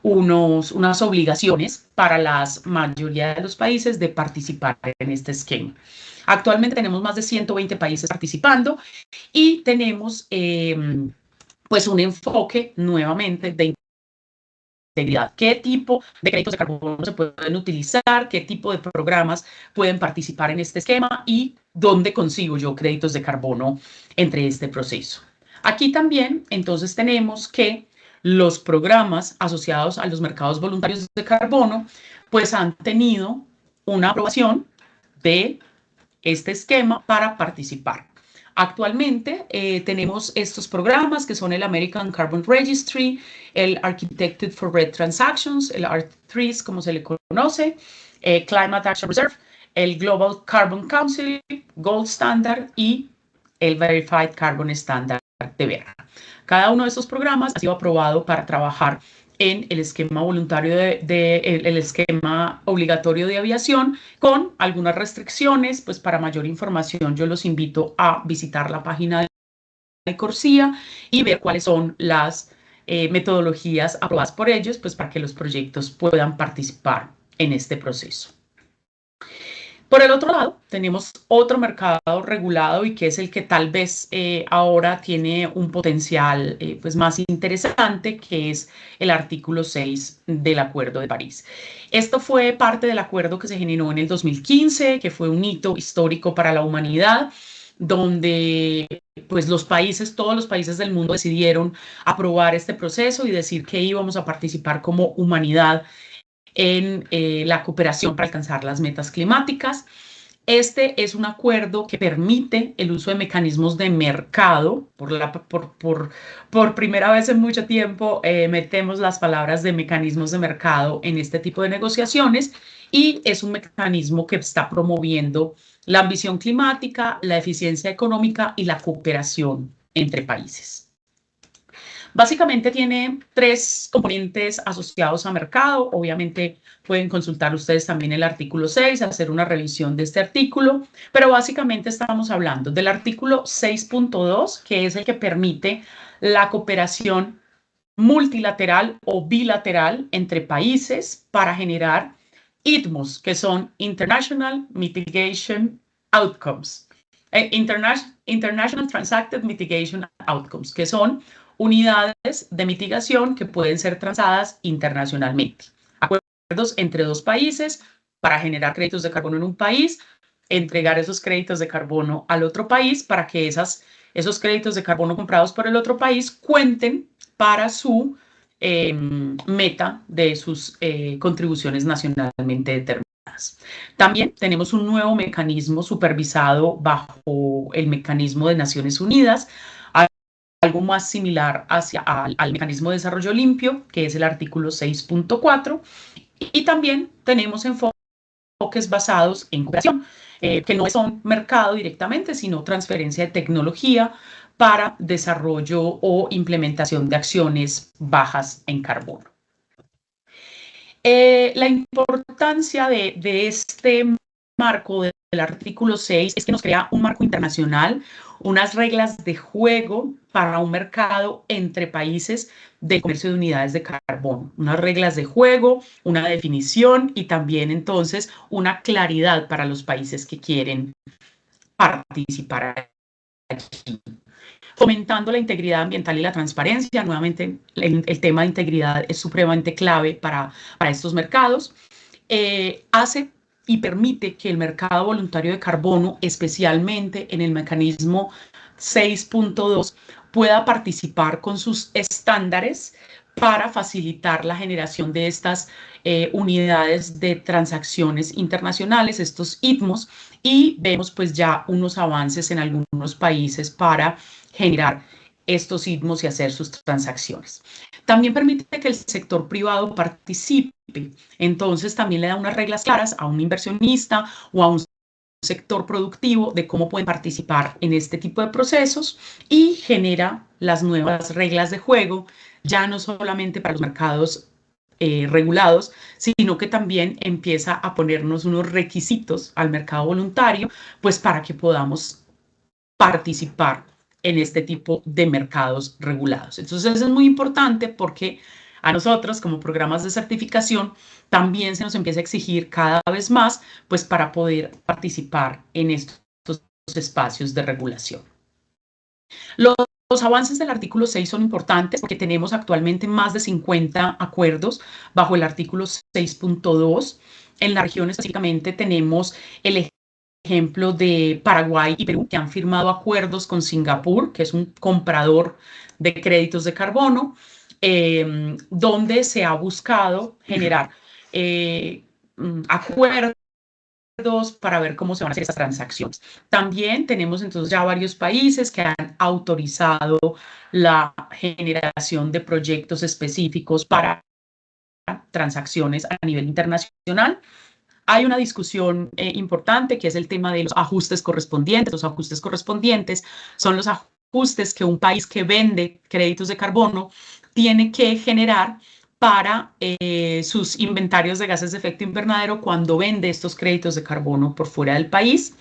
unas obligaciones para la mayoría de los países de participar en este esquema. Actualmente tenemos más de 120 países participando y tenemos pues un enfoque nuevamente de integridad. ¿Qué tipo de créditos de carbono se pueden utilizar? ¿Qué tipo de programas pueden participar en este esquema? ¿Y dónde consigo yo créditos de carbono entre este proceso? Aquí también, entonces, tenemos que los programas asociados a los mercados voluntarios de carbono, pues han tenido una aprobación de este esquema para participar. Actualmente tenemos estos programas que son el American Carbon Registry, el Architected for Red Transactions, el ART3 como se le conoce, Climate Action Reserve, el Global Carbon Council, Gold Standard y el Verified Carbon Standard de Verra. Cada uno de estos programas ha sido aprobado para trabajar en el esquema voluntario el esquema obligatorio de aviación con algunas restricciones. Pues para mayor información yo los invito a visitar la página de Corsia y ver cuáles son las metodologías aprobadas por ellos, pues para que los proyectos puedan participar en este proceso. Por el otro lado, tenemos otro mercado regulado y que es el que tal vez ahora tiene un potencial pues más interesante, que es el artículo 6 del Acuerdo de París. Esto fue parte del acuerdo que se generó en el 2015, que fue un hito histórico para la humanidad, donde pues todos los países del mundo decidieron aprobar este proceso y decir que íbamos a participar como humanidad en la cooperación para alcanzar las metas climáticas. Este es un acuerdo que permite el uso de mecanismos de mercado. Por primera vez en mucho tiempo metemos las palabras de mecanismos de mercado en este tipo de negociaciones y es un mecanismo que está promoviendo la ambición climática, la eficiencia económica y la cooperación entre países. Básicamente tiene tres componentes asociados a mercado. Obviamente pueden consultar ustedes también el artículo 6, hacer una revisión de este artículo, pero básicamente estamos hablando del artículo 6.2, que es el que permite la cooperación multilateral o bilateral entre países para generar ITMOs, que son International Mitigation Outcomes, International Transacted Mitigation Outcomes, que son unidades de mitigación que pueden ser transadas internacionalmente. Acuerdos entre dos países para generar créditos de carbono en un país, entregar esos créditos de carbono al otro país para que esos créditos de carbono comprados por el otro país cuenten para su meta de sus contribuciones nacionalmente determinadas. También tenemos un nuevo mecanismo supervisado bajo el mecanismo de Naciones Unidas, algo más similar al mecanismo de desarrollo limpio, que es el artículo 6.4, y también tenemos enfoques basados en cooperación, que no son mercado directamente, sino transferencia de tecnología para desarrollo o implementación de acciones bajas en carbono. La importancia de este marco del artículo 6 es que nos crea un marco internacional, unas reglas de juego para un mercado entre países de comercio de unidades de carbono, unas reglas de juego, una definición y también entonces una claridad para los países que quieren participar aquí. Fomentando la integridad ambiental y la transparencia. Nuevamente, el tema de integridad es supremamente clave para estos mercados. Hace y permite que el mercado voluntario de carbono, especialmente en el mecanismo 6.2, pueda participar con sus estándares para facilitar la generación de estas unidades de transacciones internacionales, estos ITMOs, y vemos pues ya unos avances en algunos países para generar estos ITMOs y hacer sus transacciones. También permite que el sector privado participe, entonces también le da unas reglas claras a un inversionista o a un sector productivo de cómo pueden participar en este tipo de procesos y genera las nuevas reglas de juego, ya no solamente para los mercados regulados, sino que también empieza a ponernos unos requisitos al mercado voluntario, pues para que podamos participar en este tipo de mercados regulados. Entonces, eso es muy importante porque a nosotros, como programas de certificación, también se nos empieza a exigir cada vez más, pues para poder participar en estos espacios de regulación. Los avances del artículo 6 son importantes porque tenemos actualmente más de 50 acuerdos bajo el artículo 6.2. En la región específicamente tenemos el ejemplo de Paraguay y Perú, que han firmado acuerdos con Singapur, que es un comprador de créditos de carbono, donde se ha buscado generar acuerdos para ver cómo se van a hacer esas transacciones. También tenemos entonces ya varios países que han autorizado la generación de proyectos específicos para transacciones a nivel internacional. Hay una discusión importante que es el tema de los ajustes correspondientes. Los ajustes correspondientes son los ajustes que un país que vende créditos de carbono tiene que generar para sus inventarios de gases de efecto invernadero cuando vende estos créditos de carbono por fuera del país.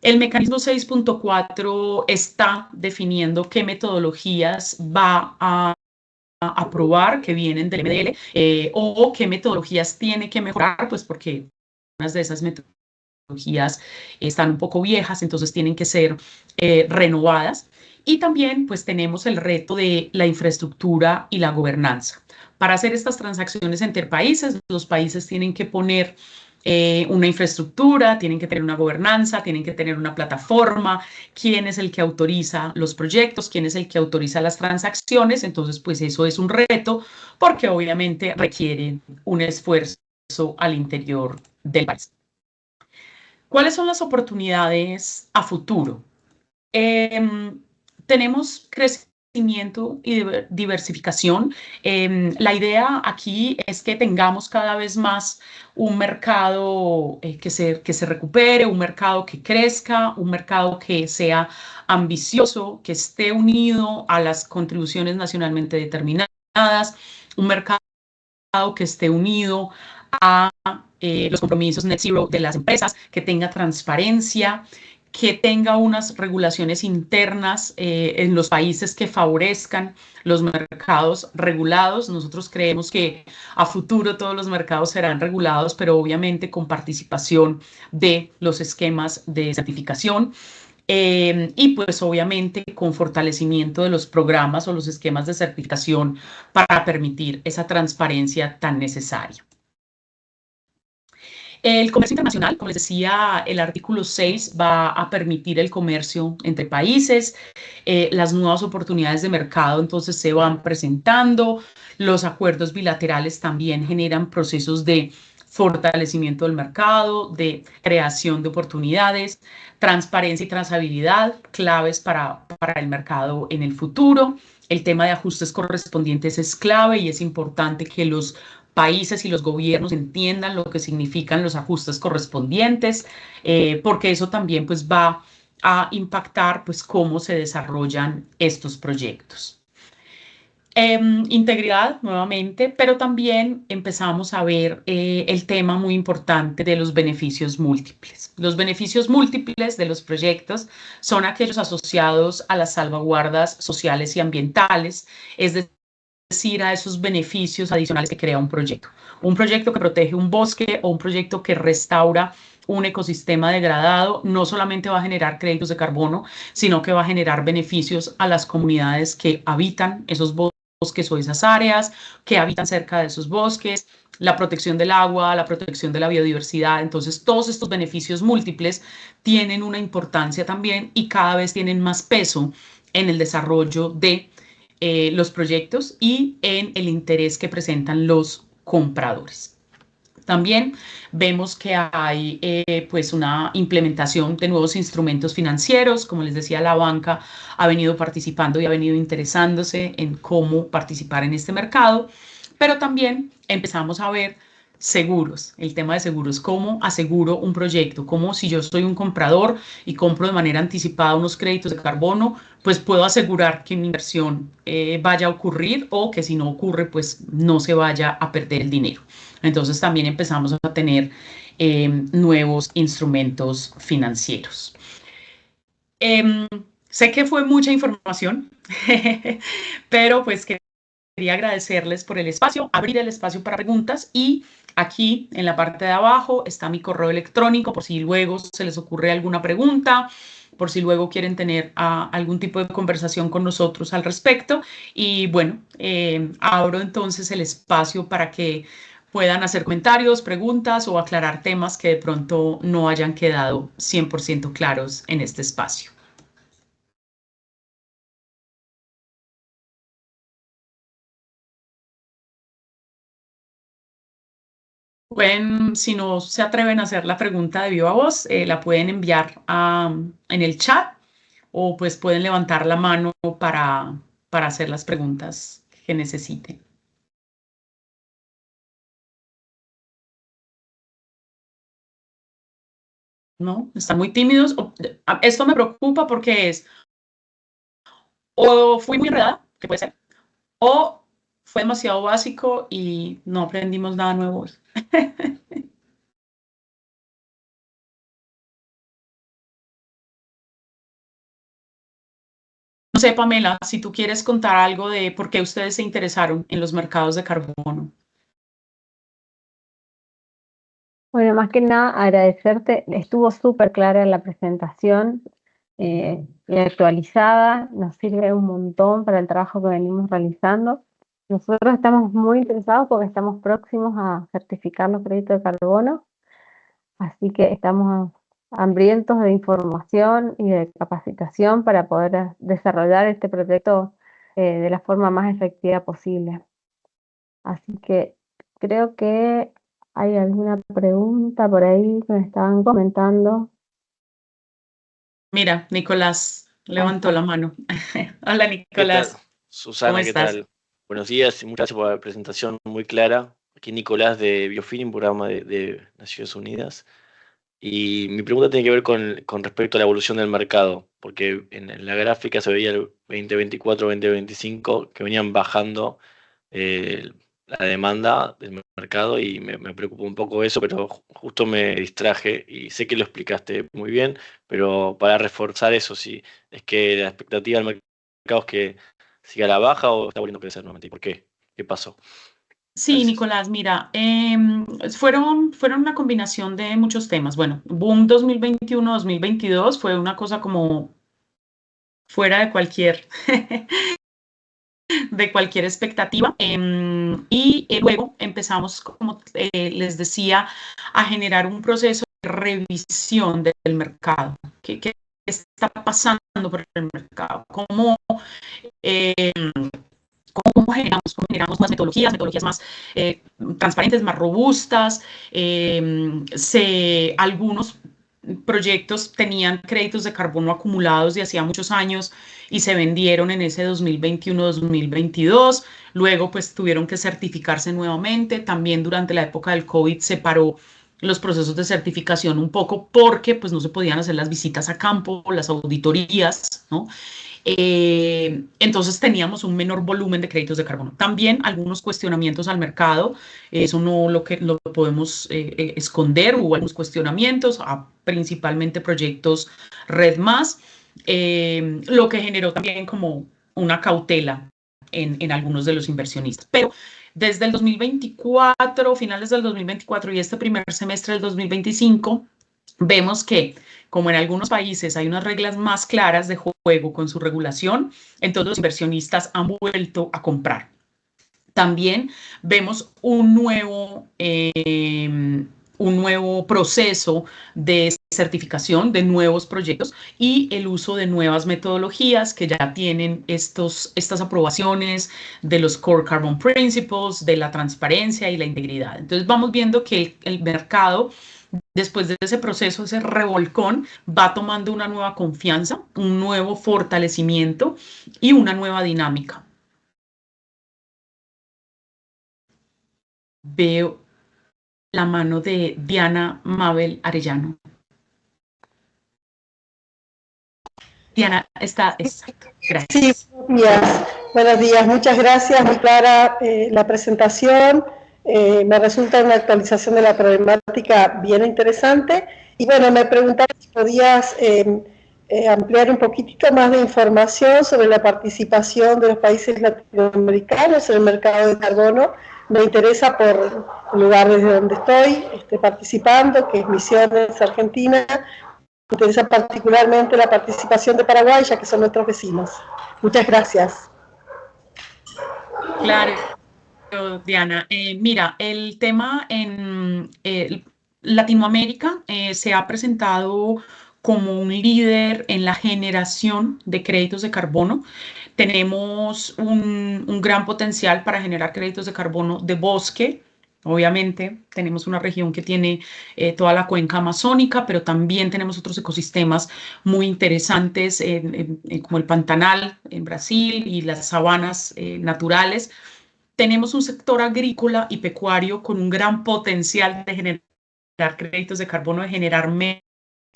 El mecanismo 6.4 está definiendo qué metodologías va a aprobar que vienen del MDL o qué metodologías tiene que mejorar, pues porque algunas de esas metodologías están un poco viejas, entonces tienen que ser renovadas. Y también pues tenemos el reto de la infraestructura y la gobernanza. Para hacer estas transacciones entre países, los países tienen que poner una infraestructura, tienen que tener una gobernanza, tienen que tener una plataforma, quién es el que autoriza los proyectos, quién es el que autoriza las transacciones. Entonces, pues eso es un reto porque obviamente requiere un esfuerzo al interior del país. ¿Cuáles son las oportunidades a futuro? Tenemos crecimiento y diversificación. La idea aquí es que tengamos cada vez más un mercado que se recupere, un mercado que crezca, un mercado que sea ambicioso, que esté unido a las contribuciones nacionalmente determinadas, un mercado que esté unido a los compromisos net zero de las empresas, que tenga transparencia, que tenga unas regulaciones internas en los países que favorezcan los mercados regulados. Nosotros creemos que a futuro todos los mercados serán regulados, pero obviamente con participación de los esquemas de certificación. Y pues obviamente con fortalecimiento de los programas o los esquemas de certificación para permitir esa transparencia tan necesaria. El comercio internacional, como les decía, el artículo 6 va a permitir el comercio entre países, las nuevas oportunidades de mercado entonces se van presentando, los acuerdos bilaterales también generan procesos de fortalecimiento del mercado, de creación de oportunidades, transparencia y trazabilidad, claves para el mercado en el futuro. El tema de ajustes correspondientes es clave y es importante que los países y los gobiernos entiendan lo que significan los ajustes correspondientes, porque eso también pues va a impactar pues cómo se desarrollan estos proyectos. Integridad nuevamente, pero también empezamos a ver el tema muy importante de los beneficios múltiples. Los beneficios múltiples de los proyectos son aquellos asociados a las salvaguardas sociales y ambientales, es decir, a esos beneficios adicionales que crea un proyecto. Un proyecto que protege un bosque o un proyecto que restaura un ecosistema degradado no solamente va a generar créditos de carbono, sino que va a generar beneficios a las comunidades que habitan esos bosques o esas áreas, que habitan cerca de esos bosques, la protección del agua, la protección de la biodiversidad. Entonces, todos estos beneficios múltiples tienen una importancia también y cada vez tienen más peso en el desarrollo de los proyectos y en el interés que presentan los compradores. También vemos que hay pues una implementación de nuevos instrumentos financieros. Como les decía, la banca ha venido participando y ha venido interesándose en cómo participar en este mercado, pero también empezamos a ver seguros, el tema de seguros, cómo aseguro un proyecto, cómo si yo soy un comprador y compro de manera anticipada unos créditos de carbono, pues puedo asegurar que mi inversión vaya a ocurrir o que si no ocurre, pues no se vaya a perder el dinero. Entonces también empezamos a tener nuevos instrumentos financieros. Sé que fue mucha información, pero pues quería agradecerles por el espacio, abrir el espacio para preguntas y aquí en la parte de abajo está mi correo electrónico por si luego se les ocurre alguna pregunta, por si luego quieren tener algún tipo de conversación con nosotros al respecto. Y bueno, abro entonces el espacio para que puedan hacer comentarios, preguntas o aclarar temas que de pronto no hayan quedado 100% claros en este espacio. Pueden, si no se atreven a hacer la pregunta de viva voz, la pueden enviar en el chat o pues pueden levantar la mano para hacer las preguntas que necesiten. ¿No? Están muy tímidos. Esto me preocupa porque es o fui muy enredada, que puede ser, o fue demasiado básico y no aprendimos nada nuevo hoy. No sé, Pamela, si tú quieres contar algo de por qué ustedes se interesaron en los mercados de carbono. Bueno, más que nada agradecerte, estuvo súper clara la presentación y actualizada, nos sirve un montón para el trabajo que venimos realizando. Nosotros estamos muy interesados porque estamos próximos a certificar los créditos de carbono, así que estamos hambrientos de información y de capacitación para poder desarrollar este proyecto de la forma más efectiva posible. Así que creo que ¿Hay alguna pregunta por ahí que me estaban comentando? Mira, Nicolás Ahí levantó está. la mano. Hola, ¿Qué tal? Nicolás, ¿cómo Susana, ¿qué estás? tal? Buenos días y muchas gracias por la presentación muy clara. Aquí Nicolás de Biofeeding, programa de Naciones Unidas. Y mi pregunta tiene que ver con respecto a la evolución del mercado, porque en la gráfica se veía el 2024-2025 que venían bajando eh, la demanda del mercado y me preocupó un poco eso, pero justo me distraje y sé que lo explicaste muy bien, pero para reforzar eso, sí, es que la expectativa del mercado es que siga a la baja o está volviendo a crecer nuevamente. ¿Y por qué? ¿Qué pasó? Sí, Gracias. Nicolás, mira, fueron una combinación de muchos temas. Bueno, boom 2021-2022 fue una cosa como fuera de cualquier, de cualquier expectativa. Y luego empezamos, como les decía, a generar un proceso de revisión del mercado. ¿Qué está pasando por el mercado? Eh, ¿Cómo generamos más metodologías más transparentes, más robustas? Algunos proyectos tenían créditos de carbono acumulados de hacía muchos años y se vendieron en ese 2021-2022. Luego, pues tuvieron que certificarse nuevamente. También durante la época del COVID se paró los procesos de certificación un poco porque pues no se podían hacer las visitas a campo, las auditorías, ¿no? Entonces teníamos un menor volumen de créditos de carbono. También algunos cuestionamientos al mercado, eso no lo podemos esconder, hubo algunos cuestionamientos a principalmente proyectos Red+, lo que generó también como una cautela en algunos de los inversionistas. Pero desde el 2024, finales del 2024 y este primer semestre del 2025, vemos que, como en algunos países hay unas reglas más claras de juego con su regulación, entonces los inversionistas han vuelto a comprar. También vemos un nuevo proceso de certificación de nuevos proyectos y el uso de nuevas metodologías que ya tienen estas aprobaciones de los Core Carbon Principles, de la transparencia y la integridad. Entonces vamos viendo que el mercado, después de ese proceso, ese revolcón, va tomando una nueva confianza, un nuevo fortalecimiento y una nueva dinámica. Veo la mano de Diana Mabel Arellano. Diana, está, exacto, Sí, gracias. buenos días. Buenos días, muchas gracias, muy clara la presentación. Me resulta una actualización de la problemática bien interesante. Y bueno, me preguntaba si podías ampliar un poquitito más de información sobre la participación de los países latinoamericanos en el mercado de carbono. Me interesa por el lugar desde donde estoy participando, que es Misiones, Argentina. Me interesa particularmente la participación de Paraguay, ya que son nuestros vecinos. Muchas gracias. Claro, Diana. Mira, el tema en Latinoamérica se ha presentado como un líder en la generación de créditos de carbono. Tenemos un gran potencial para generar créditos de carbono de bosque. Obviamente, tenemos una región que tiene toda la cuenca amazónica, pero también tenemos otros ecosistemas muy interesantes, como el Pantanal en Brasil y las sabanas naturales. Tenemos un sector agrícola y pecuario con un gran potencial de generar créditos de carbono, de generar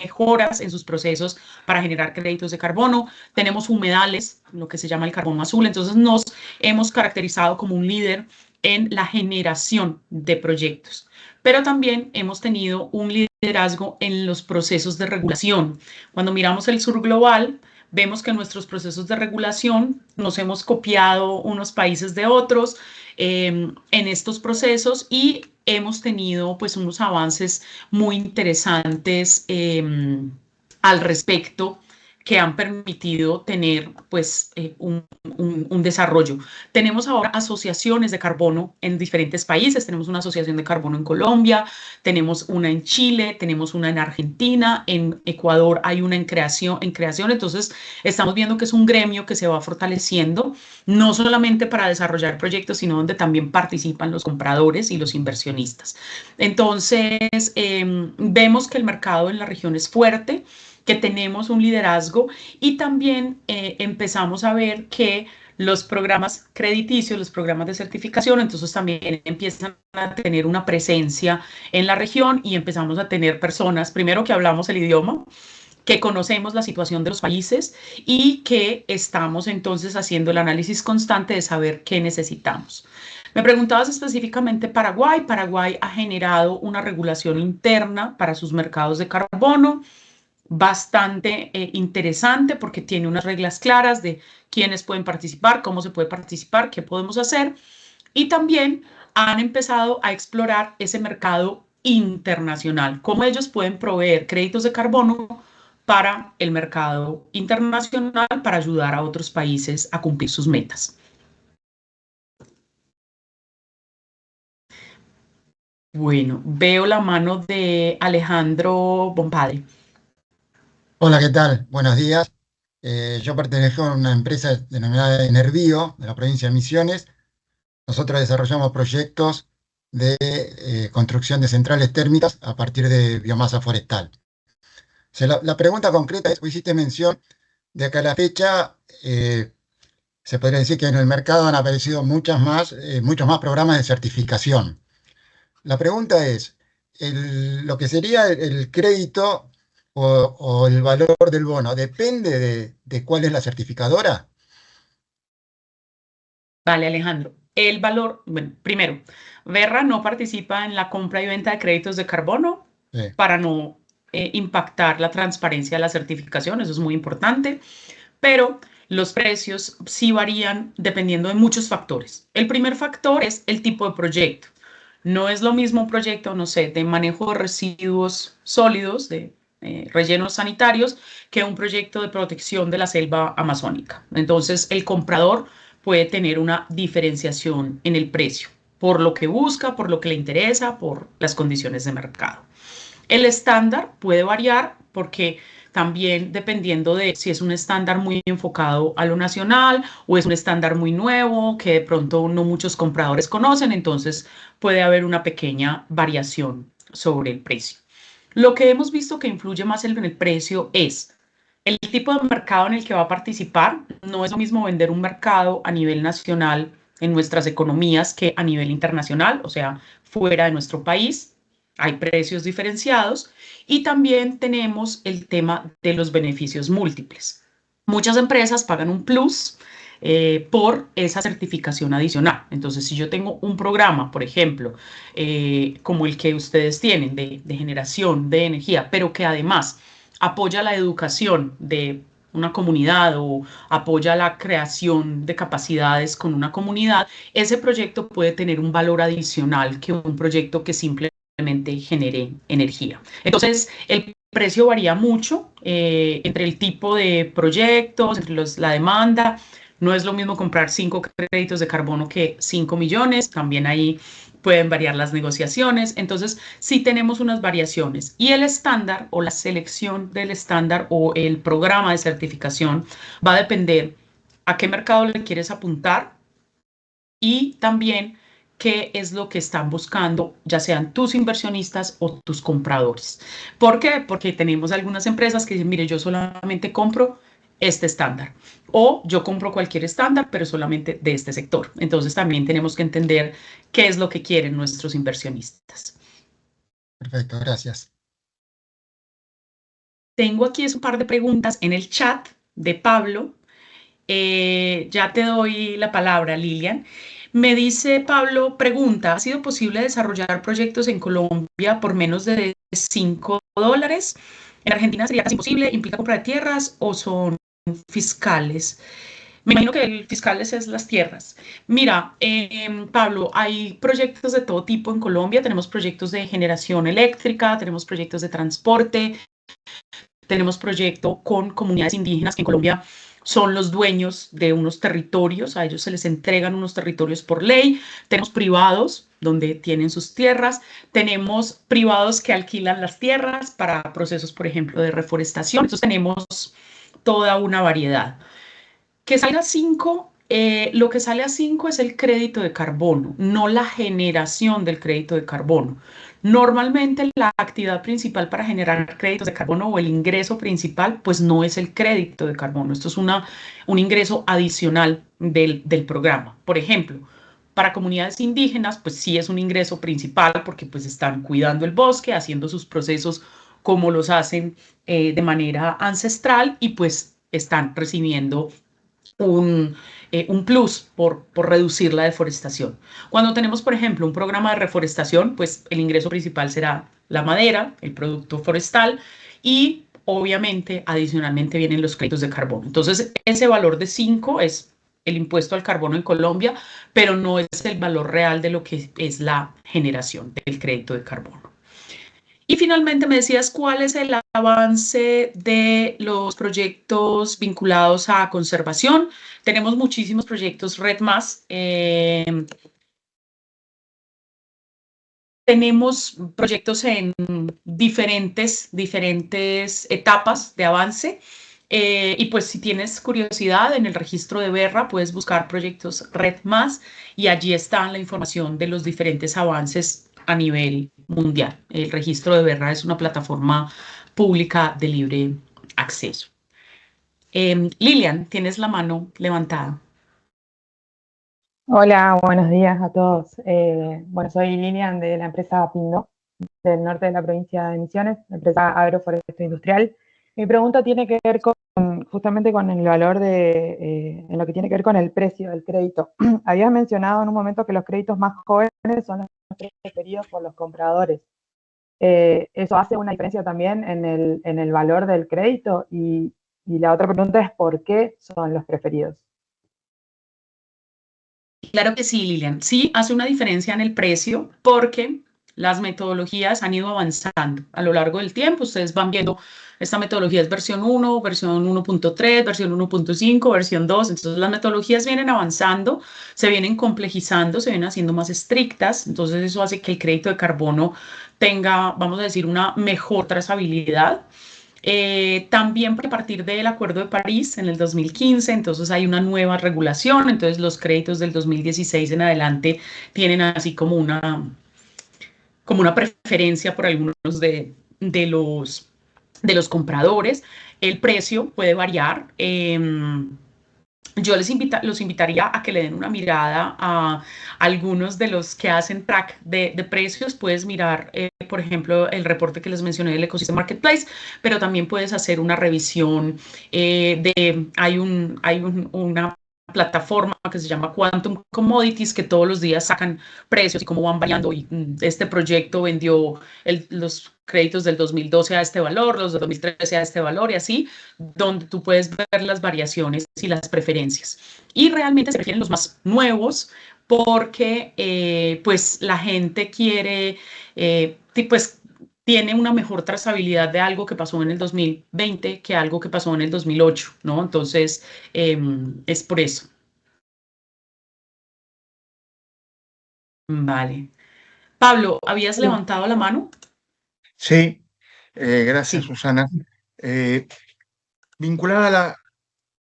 mejoras en sus procesos para generar créditos de carbono. Tenemos humedales, lo que se llama el carbono azul. Entonces nos hemos caracterizado como un líder en la generación de proyectos. Pero también hemos tenido un liderazgo en los procesos de regulación. Cuando miramos el sur global, vemos que en nuestros procesos de regulación nos hemos copiado unos países de otros en estos procesos y hemos tenido pues unos avances muy interesantes al respecto que han permitido tener pues, un desarrollo. Tenemos ahora asociaciones de carbono en diferentes países. Tenemos una asociación de carbono en Colombia, tenemos una en Chile, tenemos una en Argentina, en Ecuador hay una en creación. Entonces, estamos viendo que es un gremio que se va fortaleciendo, no solamente para desarrollar proyectos, sino donde también participan los compradores y los inversionistas. Entonces, vemos que el mercado en la región es fuerte, que tenemos un liderazgo y también empezamos a ver que los programas crediticios, los programas de certificación, entonces también empiezan a tener una presencia en la región y empezamos a tener personas, primero que hablamos el idioma, que conocemos la situación de los países y que estamos entonces haciendo el análisis constante de saber qué necesitamos. Me preguntabas específicamente Paraguay. Paraguay ha generado una regulación interna para sus mercados de carbono, bastante interesante porque tiene unas reglas claras de quiénes pueden participar, cómo se puede participar, qué podemos hacer. Y también han empezado a explorar ese mercado internacional, cómo ellos pueden proveer créditos de carbono para el mercado internacional para ayudar a otros países a cumplir sus metas. Bueno, veo la mano de Alejandro Bompadre. Hola, ¿qué tal? Buenos días. Yo pertenezco a una empresa denominada Enervío, de la provincia de Misiones. Nosotros desarrollamos proyectos de construcción de centrales térmicas a partir de biomasa forestal. O sea, la pregunta concreta es, vos hiciste mención de que a la fecha se podría decir que en el mercado han aparecido muchos más programas de certificación. La pregunta es, lo que sería el crédito o el valor del bono, ¿depende de cuál es la certificadora? Vale, Alejandro. El valor, bueno, primero, Verra no participa en la compra y venta de créditos de carbono para no impactar la transparencia de la certificación, eso es muy importante, pero los precios sí varían dependiendo de muchos factores. El primer factor es el tipo de proyecto. No es lo mismo un proyecto, no sé, de manejo de residuos sólidos, de rellenos sanitarios, que un proyecto de protección de la selva amazónica. Entonces, el comprador puede tener una diferenciación en el precio, por lo que busca, por lo que le interesa, por las condiciones de mercado. El estándar puede variar porque también dependiendo de si es un estándar muy enfocado a lo nacional o es un estándar muy nuevo que de pronto no muchos compradores conocen, entonces puede haber una pequeña variación sobre el precio. Lo que hemos visto que influye más en el precio es el tipo de mercado en el que va a participar. No es lo mismo vender un mercado a nivel nacional en nuestras economías que a nivel internacional, o sea, fuera de nuestro país. Hay precios diferenciados y también tenemos el tema de los beneficios múltiples. Muchas empresas pagan un plus por esa certificación adicional. Entonces, si yo tengo un programa, por ejemplo, como el que ustedes tienen de generación de energía, pero que además apoya la educación de una comunidad o apoya la creación de capacidades con una comunidad, ese proyecto puede tener un valor adicional que un proyecto que simplemente genere energía. Entonces, el precio varía mucho entre el tipo de proyectos, entre la demanda. No es lo mismo comprar 5 créditos de carbono que 5 millones. También ahí pueden variar las negociaciones. Entonces, sí tenemos unas variaciones. Y el estándar o la selección del estándar o el programa de certificación va a depender a qué mercado le quieres apuntar y también qué es lo que están buscando, ya sean tus inversionistas o tus compradores. ¿Por qué? Porque tenemos algunas empresas que dicen, mire, yo solamente compro este estándar o yo compro cualquier estándar, pero solamente de este sector. Entonces también tenemos que entender qué es lo que quieren nuestros inversionistas. Perfecto, gracias. Tengo aquí un par de preguntas en el chat de Pablo. Ya te doy la palabra, Lilian. Me dice Pablo, pregunta, ¿ha sido posible desarrollar proyectos en Colombia por menos de $5? ¿En Argentina sería casi imposible? ¿Implica compra de tierras o son fiscales? Me imagino que el fiscales es las tierras. Mira, Pablo, hay proyectos de todo tipo en Colombia. Tenemos proyectos de generación eléctrica, tenemos proyectos de transporte, tenemos proyecto con comunidades indígenas que en Colombia son los dueños de unos territorios, a ellos se les entregan unos territorios por ley, tenemos privados donde tienen sus tierras, tenemos privados que alquilan las tierras para procesos, por ejemplo, de reforestación, entonces tenemos toda una variedad. Que salga 5, lo que sale a 5 es el crédito de carbono, no la generación del crédito de carbono. Normalmente la actividad principal para generar créditos de carbono o el ingreso principal, pues no es el crédito de carbono. Esto es un ingreso adicional del programa. Por ejemplo, para comunidades indígenas, pues sí es un ingreso principal porque pues están cuidando el bosque, haciendo sus procesos como los hacen de manera ancestral y pues están recibiendo un plus por reducir la deforestación. Cuando tenemos, por ejemplo, un programa de reforestación, pues el ingreso principal será la madera, el producto forestal y obviamente adicionalmente vienen los créditos de carbono. Entonces, ese valor de 5 es el impuesto al carbono en Colombia, pero no es el valor real de lo que es la generación del crédito de carbono. Y finalmente me decías cuál es el avance de los proyectos vinculados a conservación. Tenemos muchísimos proyectos REDD+. Tenemos proyectos en diferentes etapas de avance. Y pues si tienes curiosidad, en el registro de Berra puedes buscar proyectos REDD+, y allí está la información de los diferentes avances a nivel mundial. El registro de Berra es una plataforma pública de libre acceso. Lilian, tienes la mano levantada. Hola, buenos días a todos. Bueno, soy Lilian de la empresa Pindó, del norte de la provincia de Misiones, la empresa agroforestal industrial. Mi pregunta tiene que ver justamente con el valor en lo que tiene que ver con el precio del crédito. Habías mencionado en un momento que los créditos más jóvenes son los preferidos por los compradores. ¿Eso hace una diferencia también en el valor del crédito? Y la otra pregunta es ¿por qué son los preferidos? Claro que sí, Lilian. Sí, hace una diferencia en el precio porque las metodologías han ido avanzando a lo largo del tiempo. Ustedes van viendo, esta metodología es versión 1, versión 1.3, versión 1.5, versión 2. Entonces las metodologías vienen avanzando, se vienen complejizando, se vienen haciendo más estrictas. Entonces eso hace que el crédito de carbono tenga, vamos a decir, una mejor trazabilidad. También a partir del Acuerdo de París en el 2015, entonces hay una nueva regulación, entonces los créditos del 2016 en adelante tienen así como una preferencia por algunos de los compradores. El precio puede variar. Yo los invitaría a que le den una mirada a algunos de los que hacen track de precios. Puedes mirar, por ejemplo, el reporte que les mencioné del Ecosystem Marketplace, pero también puedes hacer una revisión hay una plataforma que se llama Quantum Commodities, que todos los días sacan precios y cómo van variando. Y este proyecto vendió los créditos del 2012 a este valor, los del 2013 a este valor y así, donde tú puedes ver las variaciones y las preferencias. Y realmente se refieren los más nuevos porque pues la gente quiere, pues tiene una mejor trazabilidad de algo que pasó en el 2020 que algo que pasó en el 2008, ¿no? Entonces, es por eso. Vale. Pablo, ¿habías levantado la mano? Sí, gracias, Sí. Susana. Vinculada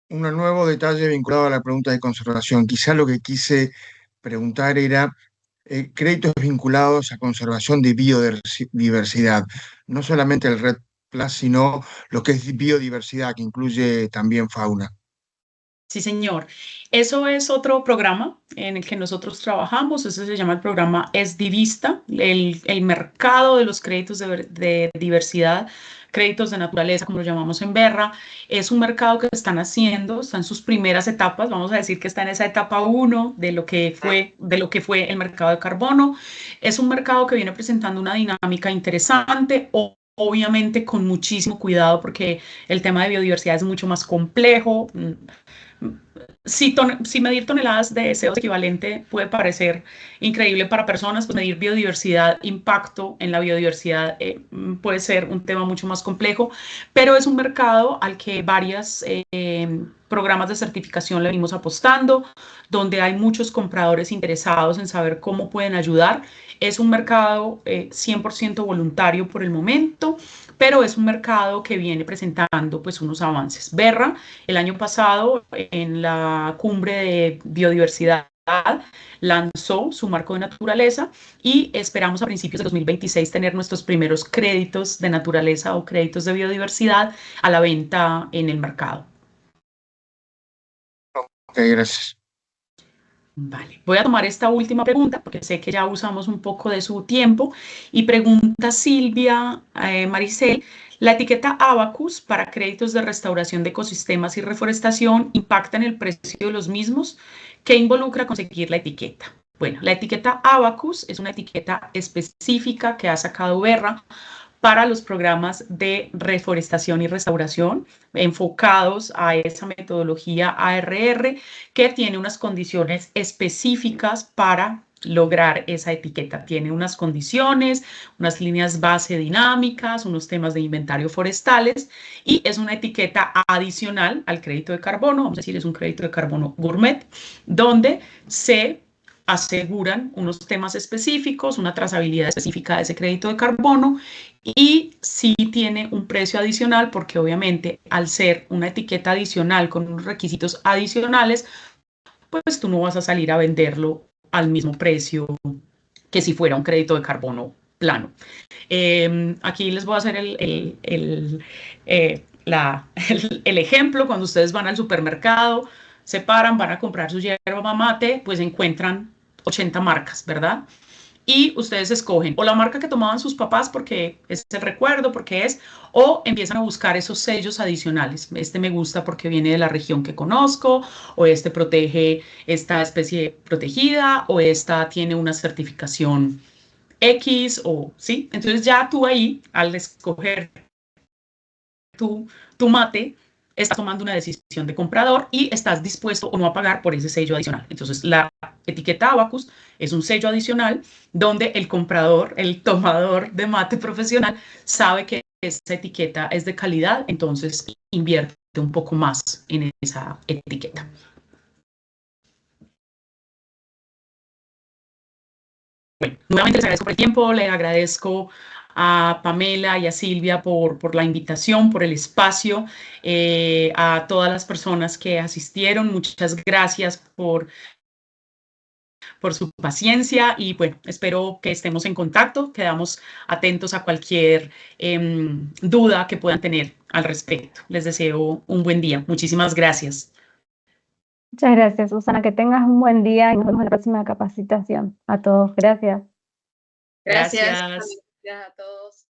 un nuevo detalle vinculado a la pregunta de conservación. Quizá lo que quise preguntar era créditos vinculados a conservación de biodiversidad. No solamente el REDD+, sino lo que es biodiversidad, que incluye también fauna. Sí, señor. Eso es otro programa en el que nosotros trabajamos. Eso se llama el programa SDivista, el mercado de los créditos de diversidad, créditos de naturaleza, como lo llamamos en Berra. Es un mercado que están haciendo, está en sus primeras etapas. Vamos a decir que está en esa etapa 1 de lo que fue el mercado de carbono. Es un mercado que viene presentando una dinámica interesante. Obviamente con muchísimo cuidado porque el tema de biodiversidad es mucho más complejo. Si medir toneladas de CO2 equivalente puede parecer increíble para personas, pues medir biodiversidad, impacto en la biodiversidad puede ser un tema mucho más complejo, pero es un mercado al que varios programas de certificación le venimos apostando, donde hay muchos compradores interesados en saber cómo pueden ayudar. Es un mercado 100% voluntario por el momento, pero es un mercado que viene presentando pues unos avances. Berra, el año pasado, en la cumbre de biodiversidad, lanzó su marco de naturaleza y esperamos a principios de 2026 tener nuestros primeros créditos de naturaleza o créditos de biodiversidad a la venta en el mercado. Ok, gracias. Vale, voy a tomar esta última pregunta porque sé que ya usamos un poco de su tiempo y pregunta Silvia Maricel, ¿la etiqueta Abacus para créditos de restauración de ecosistemas y reforestación impacta en el precio de los mismos? ¿Qué involucra conseguir la etiqueta? Bueno, la etiqueta Abacus es una etiqueta específica que ha sacado Berra para los programas de reforestación y restauración enfocados a esa metodología ARR que tiene unas condiciones específicas para lograr esa etiqueta. Tiene unas condiciones, unas líneas base dinámicas, unos temas de inventario forestales y es una etiqueta adicional al crédito de carbono, vamos a decir, es un crédito de carbono gourmet, donde se aseguran unos temas específicos, una trazabilidad específica de ese crédito de carbono y sí tiene un precio adicional porque obviamente al ser una etiqueta adicional con unos requisitos adicionales, pues tú no vas a salir a venderlo al mismo precio que si fuera un crédito de carbono plano. Aquí les voy a hacer el ejemplo. Cuando ustedes van al supermercado, se paran, van a comprar su yerba mate, pues encuentran 80 marcas, ¿verdad? Y ustedes escogen o la marca que tomaban sus papás porque es el recuerdo, porque es, o empiezan a buscar esos sellos adicionales. Este me gusta porque viene de la región que conozco, o este protege esta especie protegida, o esta tiene una certificación X, o sí. Entonces ya tú ahí, al escoger tu mate, estás tomando una decisión de comprador y estás dispuesto o no a pagar por ese sello adicional. Entonces, la etiqueta Abacus es un sello adicional donde el comprador, el tomador de mate profesional, sabe que esa etiqueta es de calidad, entonces invierte un poco más en esa etiqueta. Bueno, nuevamente les agradezco por el tiempo, le agradezco a Pamela y a Silvia por la invitación, por el espacio, a todas las personas que asistieron, muchas gracias por su paciencia y bueno, espero que estemos en contacto, quedamos atentos a cualquier duda que puedan tener al respecto. Les deseo un buen día. Muchísimas gracias. Muchas gracias, Susana. Que tengas un buen día y nos vemos en la próxima capacitación. A todos, gracias. Gracias. Gracias a todos.